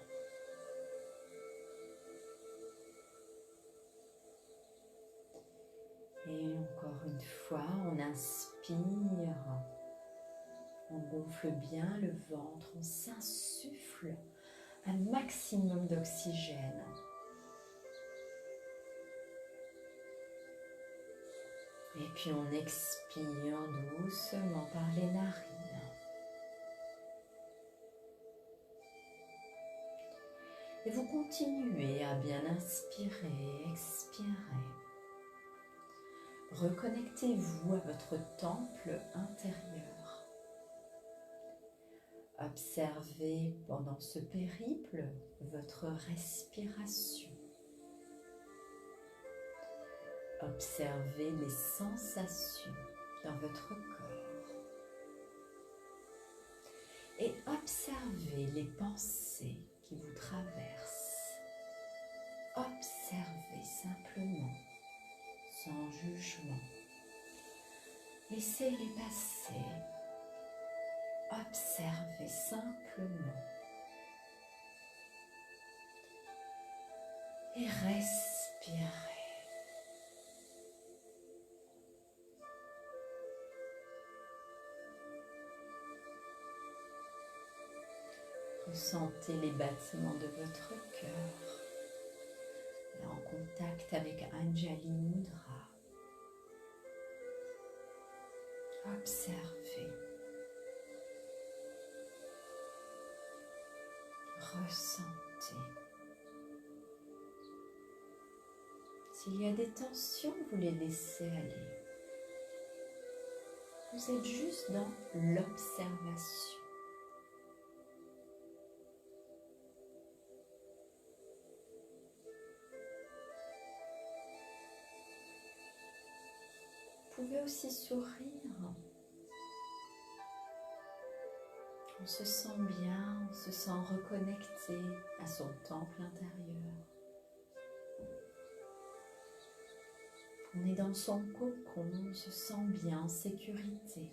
Et encore une fois, on inspire, on gonfle bien le ventre, on s'insuffle un maximum d'oxygène. Et puis on expire doucement par les narines. Et vous continuez à bien inspirer, expirer. Reconnectez-vous à votre temple intérieur. Observez pendant ce périple votre respiration. Observez les sensations dans votre corps. Et observez les pensées qui vous traversent. Observez simplement, sans jugement. Laissez-les passer. Observez simplement. Et respirez. Ressentez les battements de votre cœur, là en contact avec Anjali Mudra. Observez, ressentez. S'il y a des tensions, vous les laissez aller. Vous êtes juste dans l'observation. Vous pouvez aussi sourire. On se sent bien, on se sent reconnecté à son temple intérieur. On est dans son cocon, on se sent bien en sécurité.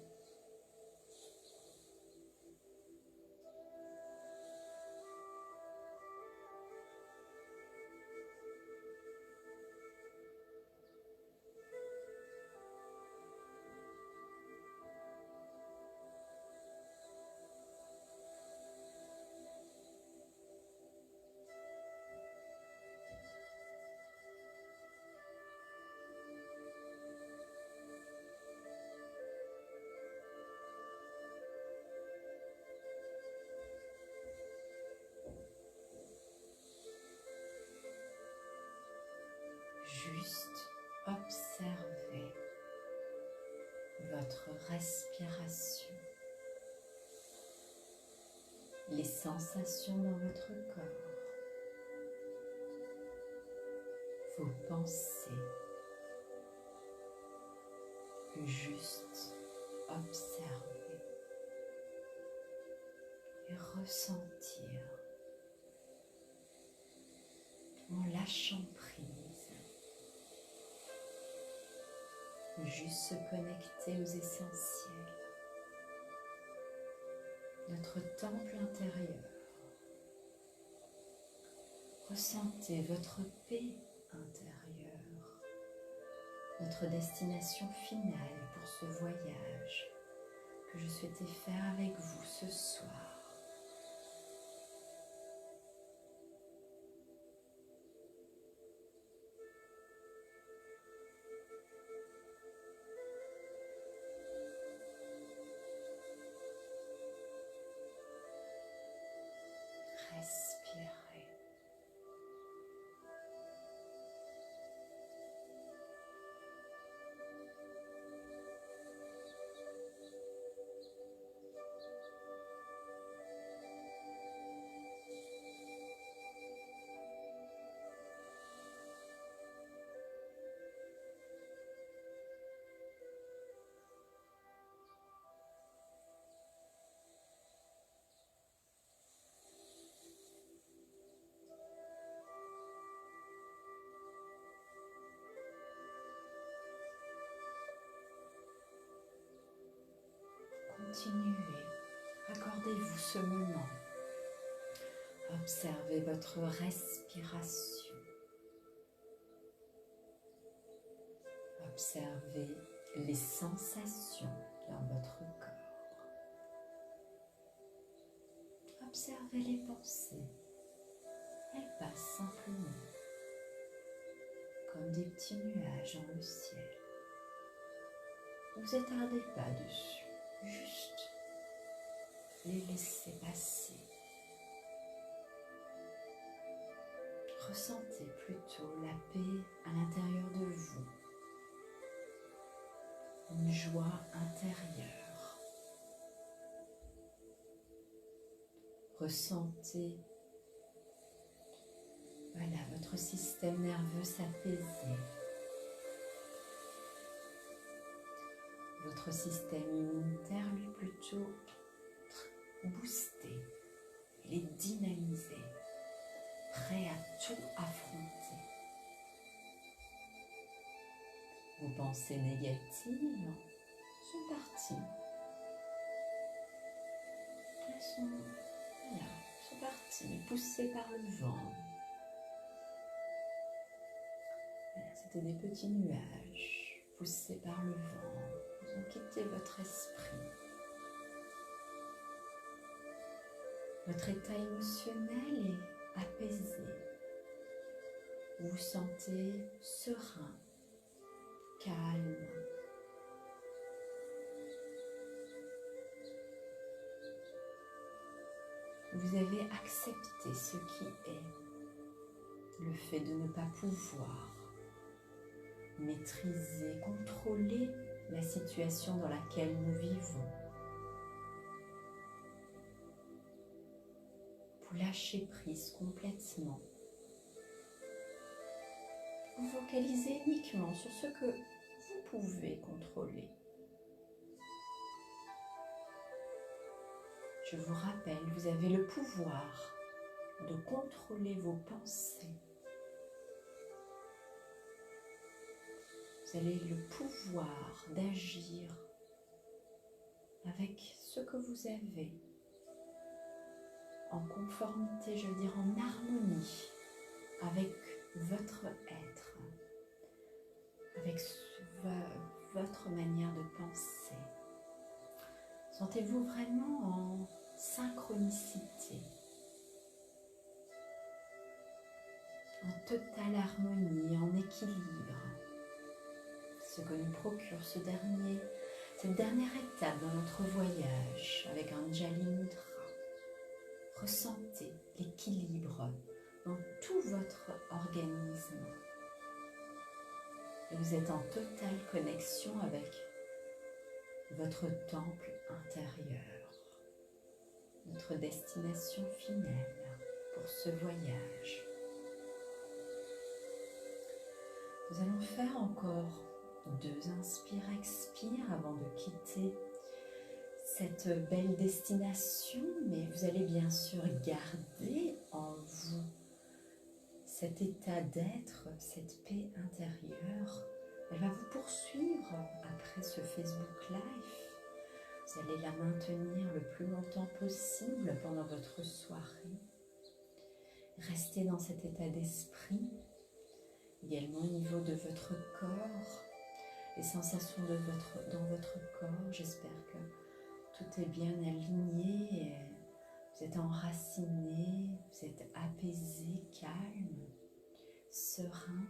Juste observez votre respiration, les sensations dans votre corps, vos pensées. Juste observer et ressentir en lâchant prise. Juste se connecter aux essentiels. Notre temple intérieur. Ressentez votre paix intérieure. Notre destination finale pour ce voyage que je souhaitais faire avec vous ce soir. Respirez. continuez. Accordez-vous ce moment. Observez votre respiration. Observez les sensations dans votre corps. Observez les pensées. Elles passent simplement comme des petits nuages dans le ciel. Ne vous attardez pas dessus, juste les laisser passer. Ressentez plutôt la paix à l'intérieur de vous, une joie intérieure. Ressentez, voilà, votre système nerveux s'apaiser. Votre système immunitaire, lui, plutôt boosté, il est dynamisé, prêt à tout affronter. Vos pensées négatives sont parties. Elles sont parties, poussées par le vent. Voilà, c'était des petits nuages poussés par le vent. Ils ont quitté votre esprit. Votre état émotionnel est apaisé. Vous vous sentez serein, calme. Vous avez accepté ce qui est, le fait de ne pas pouvoir maîtriser, contrôler la situation dans laquelle nous vivons. Vous lâchez prise complètement. Vous focalisez uniquement sur ce que vous pouvez contrôler. Je vous rappelle, vous avez le pouvoir de contrôler vos pensées. Vous avez le pouvoir d'agir avec ce que vous avez, en conformité, je veux dire en harmonie avec votre être, avec votre manière de penser. Sentez-vous vraiment en synchronicité, en totale harmonie, en équilibre. Ce que nous procure cette dernière étape dans notre voyage avec Anjali Mudra. Ressentez l'équilibre dans tout votre organisme. Et vous êtes en totale connexion avec votre temple intérieur, notre destination finale pour ce voyage. Nous allons faire encore 2 inspire-expire avant de quitter cette belle destination, mais vous allez bien sûr garder en vous cet état d'être, cette paix intérieure. Elle va vous poursuivre après ce Facebook Live. Vous allez la maintenir le plus longtemps possible pendant votre soirée. Restez dans cet état d'esprit, également au niveau de votre corps, les sensations dans votre corps. J'espère que tout est bien aligné, vous êtes enraciné, vous êtes apaisé, calme, serein.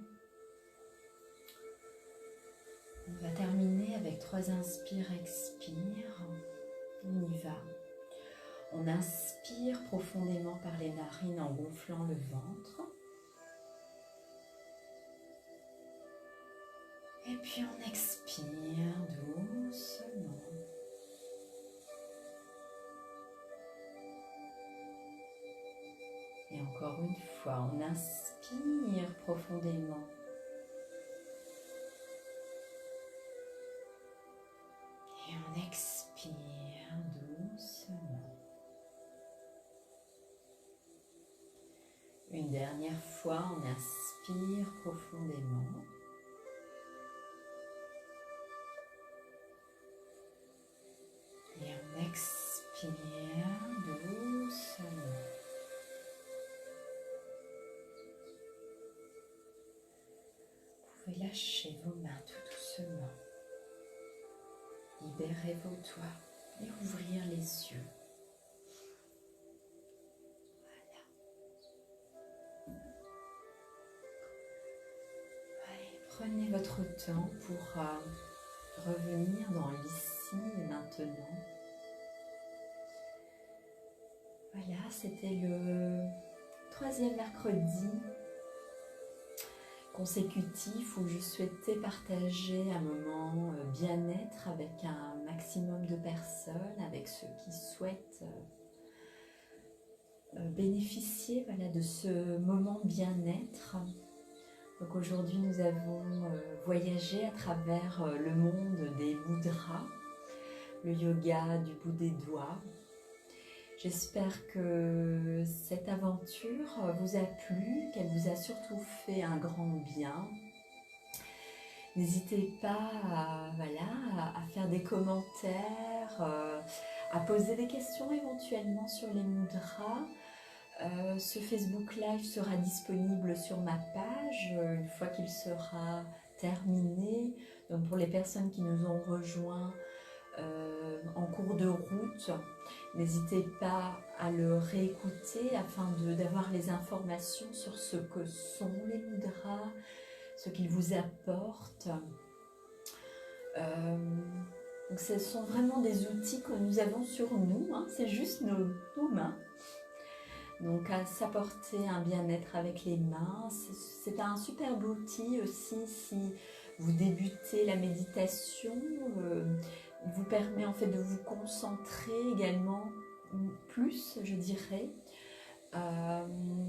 On va terminer avec 3 inspire-expire. On y va. On inspire profondément par les narines en gonflant le ventre. Et puis on expire doucement. Et encore une fois, on inspire profondément. Et on expire doucement. Une dernière fois, on inspire profondément. Et on Respire doucement. Vous pouvez lâcher vos mains tout doucement. Libérez vos doigts et ouvrir les yeux. Voilà. Allez, prenez votre temps pour revenir dans l'ici et maintenant. Voilà, c'était le 3e mercredi consécutif où je souhaitais partager un moment bien-être avec un maximum de personnes, avec ceux qui souhaitent bénéficier de ce moment bien-être. Donc aujourd'hui nous avons voyagé à travers le monde des mudras, le yoga du bout des doigts. J'espère que cette aventure vous a plu, qu'elle vous a surtout fait un grand bien. N'hésitez pas à faire des commentaires, à poser des questions éventuellement sur les mudras. Ce Facebook Live sera disponible sur ma page une fois qu'il sera terminé. Donc pour les personnes qui nous ont rejoints en cours de route, n'hésitez pas à le réécouter afin d'avoir les informations sur ce que sont les mudras, ce qu'ils vous apportent. Donc ce sont vraiment des outils que nous avons sur nous, hein, c'est juste nos mains. Donc à s'apporter un bien-être avec les mains, c'est un superbe outil aussi si vous débutez la méditation. Il vous permet en fait de vous concentrer également plus, je dirais.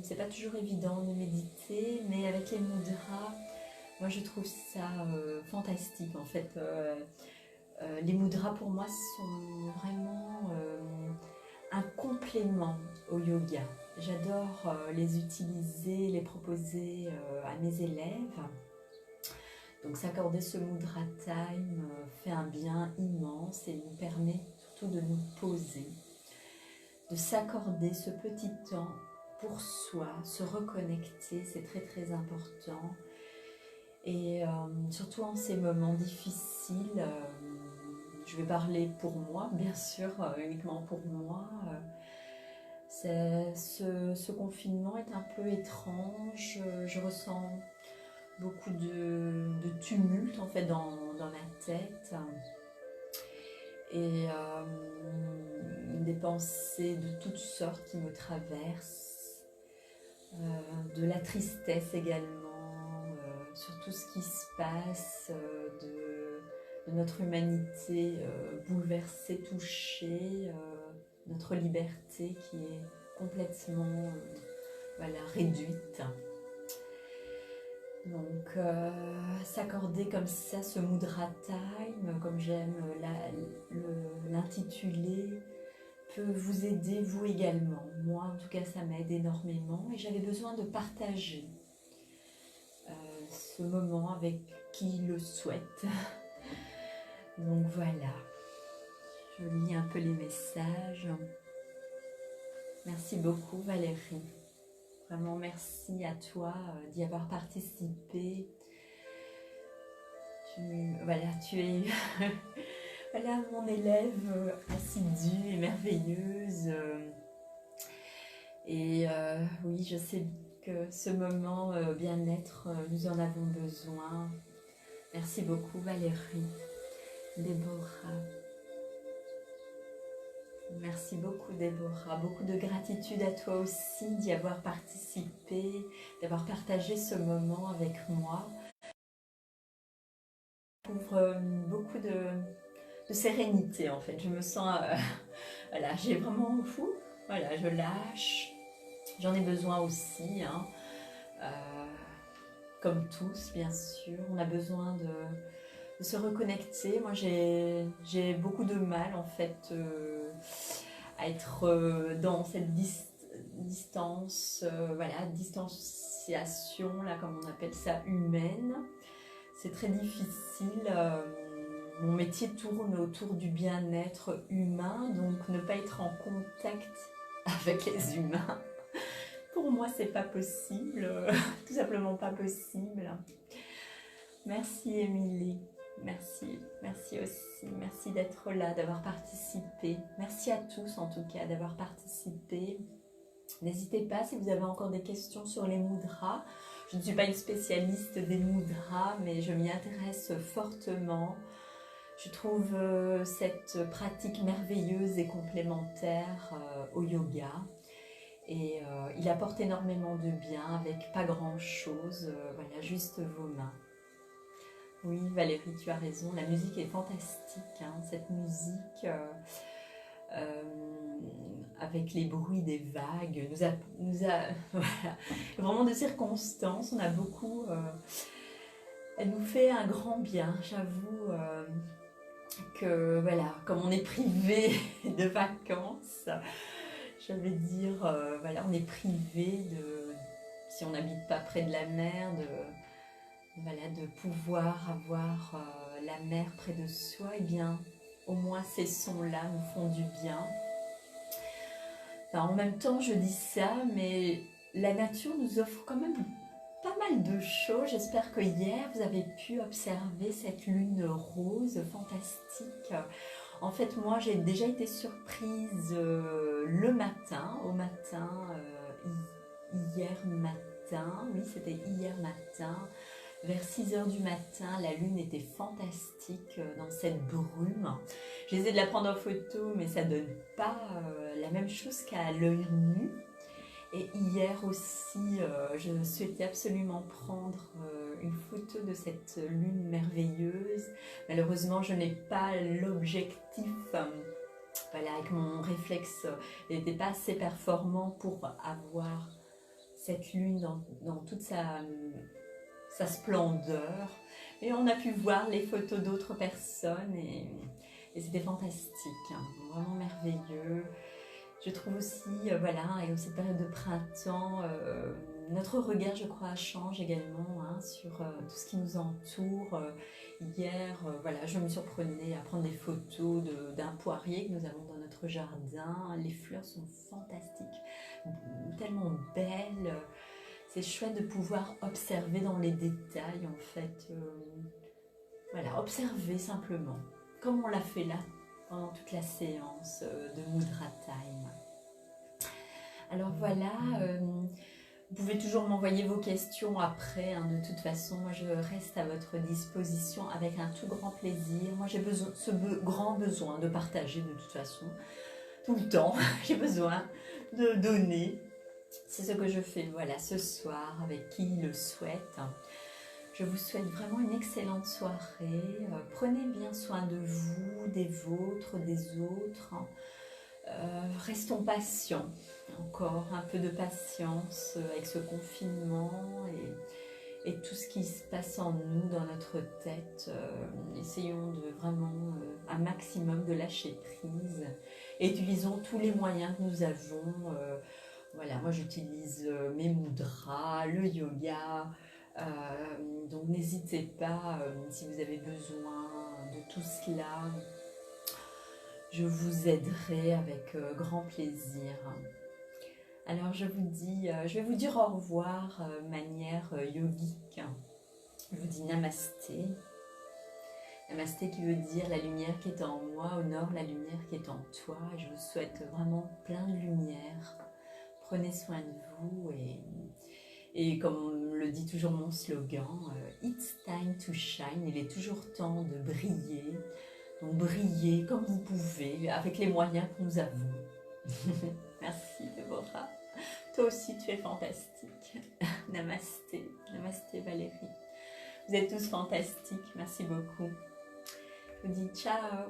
C'est pas toujours évident de méditer, mais avec les mudras, moi je trouve ça fantastique en fait. Les mudras pour moi sont vraiment un complément au yoga. J'adore les utiliser, les proposer à mes élèves. Donc s'accorder ce mudra time fait un bien immense et nous permet surtout de nous poser, de s'accorder ce petit temps pour soi, se reconnecter, c'est très très important. Et surtout en ces moments difficiles, je vais parler pour moi, bien sûr, uniquement pour moi. Ce confinement est un peu étrange, je ressens beaucoup de tumulte en fait dans ma tête et des pensées de toutes sortes qui me traversent, de la tristesse également, sur tout ce qui se passe, de notre humanité bouleversée, touchée, notre liberté qui est complètement réduite. Donc s'accorder comme ça ce mudra time, comme j'aime l'intituler, peut vous aider vous également. Moi en tout cas ça m'aide énormément et j'avais besoin de partager ce moment avec qui le souhaite. Donc voilà, je lis un peu les messages. Merci beaucoup Valérie. Vraiment merci à toi d'y avoir participé. Tu es mon élève assidue et merveilleuse. Et oui, je sais que ce moment bien-être, nous en avons besoin. Merci beaucoup Valérie. Déborah. Merci beaucoup Déborah, beaucoup de gratitude à toi aussi d'y avoir participé, d'avoir partagé ce moment avec moi. Je trouve beaucoup de sérénité en fait, je me sens, j'ai vraiment fou, je lâche, j'en ai besoin aussi, hein. Comme tous bien sûr, on a besoin de se reconnecter. Moi j'ai beaucoup de mal en fait à être dans cette distanciation là, comme on appelle ça, humaine. C'est très difficile mon métier tourne autour du bien-être humain, donc ne pas être en contact avec les humains, pour moi, c'est pas possible, tout simplement pas possible. Merci Émilie, merci aussi, merci d'être là, d'avoir participé. Merci à tous en tout cas d'avoir participé. N'hésitez pas si vous avez encore des questions sur les mudras. Je ne suis pas une spécialiste des mudras, mais je m'y intéresse fortement. Je trouve cette pratique merveilleuse et complémentaire au yoga. Et il apporte énormément de bien avec pas grand chose, voilà, juste vos mains. Oui Valérie, tu as raison, la musique est fantastique, hein, cette musique avec les bruits des vagues voilà, vraiment de circonstances, on a beaucoup, elle nous fait un grand bien, j'avoue que voilà, comme on est privé de vacances, je vais dire, voilà, on est privé de, si on n'habite pas près de la mer, voilà, de pouvoir avoir la mer près de soi, et bien, au moins ces sons-là nous font du bien. Enfin, en même temps, je dis ça, mais la nature nous offre quand même pas mal de choses. J'espère que hier, vous avez pu observer cette lune rose fantastique. En fait, moi, j'ai déjà été surprise le matin, hier matin, oui, c'était hier matin, vers 6 h du matin, la lune était fantastique dans cette brume. J'essaie de la prendre en photo, mais ça ne donne pas la même chose qu'à l'œil nu. Et hier aussi, je souhaitais absolument prendre une photo de cette lune merveilleuse. Malheureusement, je n'ai pas l'objectif, voilà, avec mon réflexe, il n'était pas assez performant pour avoir cette lune dans toute sa splendeur. Et on a pu voir les photos d'autres personnes et c'était fantastique, hein, vraiment merveilleux. Je trouve aussi, voilà, et cette période de printemps, notre regard, je crois, change également hein, sur tout ce qui nous entoure. Hier, voilà, je me surprenais à prendre des photos d'un poirier que nous avons dans notre jardin. Les fleurs sont fantastiques, tellement belles. C'est chouette de pouvoir observer dans les détails, en fait. Voilà, observer simplement, comme on l'a fait là, pendant toute la séance de Mudra Time. Alors voilà, vous pouvez toujours m'envoyer vos questions après, hein, de toute façon, moi je reste à votre disposition avec un tout grand plaisir. Moi j'ai grand besoin de partager de toute façon, tout le temps, j'ai besoin de donner. C'est ce que je fais, voilà, ce soir, avec qui le souhaite. Je vous souhaite vraiment une excellente soirée. Prenez bien soin de vous, des vôtres, des autres. Restons patients. Encore un peu de patience avec ce confinement et tout ce qui se passe en nous, dans notre tête. Essayons de vraiment un maximum de lâcher prise. Et utilisons tous les moyens que nous avons. Voilà, moi j'utilise mes mudras, le yoga. Donc n'hésitez pas si vous avez besoin de tout cela, je vous aiderai avec grand plaisir. Alors je vais vous dire au revoir manière yogique. Je vous dis namasté. Namasté qui veut dire la lumière qui est en moi honore la lumière qui est en toi. Je vous souhaite vraiment plein de lumière. Prenez soin de vous et comme le dit toujours mon slogan, It's time to shine, il est toujours temps de briller. Donc brillez comme vous pouvez, avec les moyens que nous avons. Merci Déborah. Toi aussi tu es fantastique. Namasté, namasté Valérie. Vous êtes tous fantastiques, merci beaucoup. Je vous dis ciao.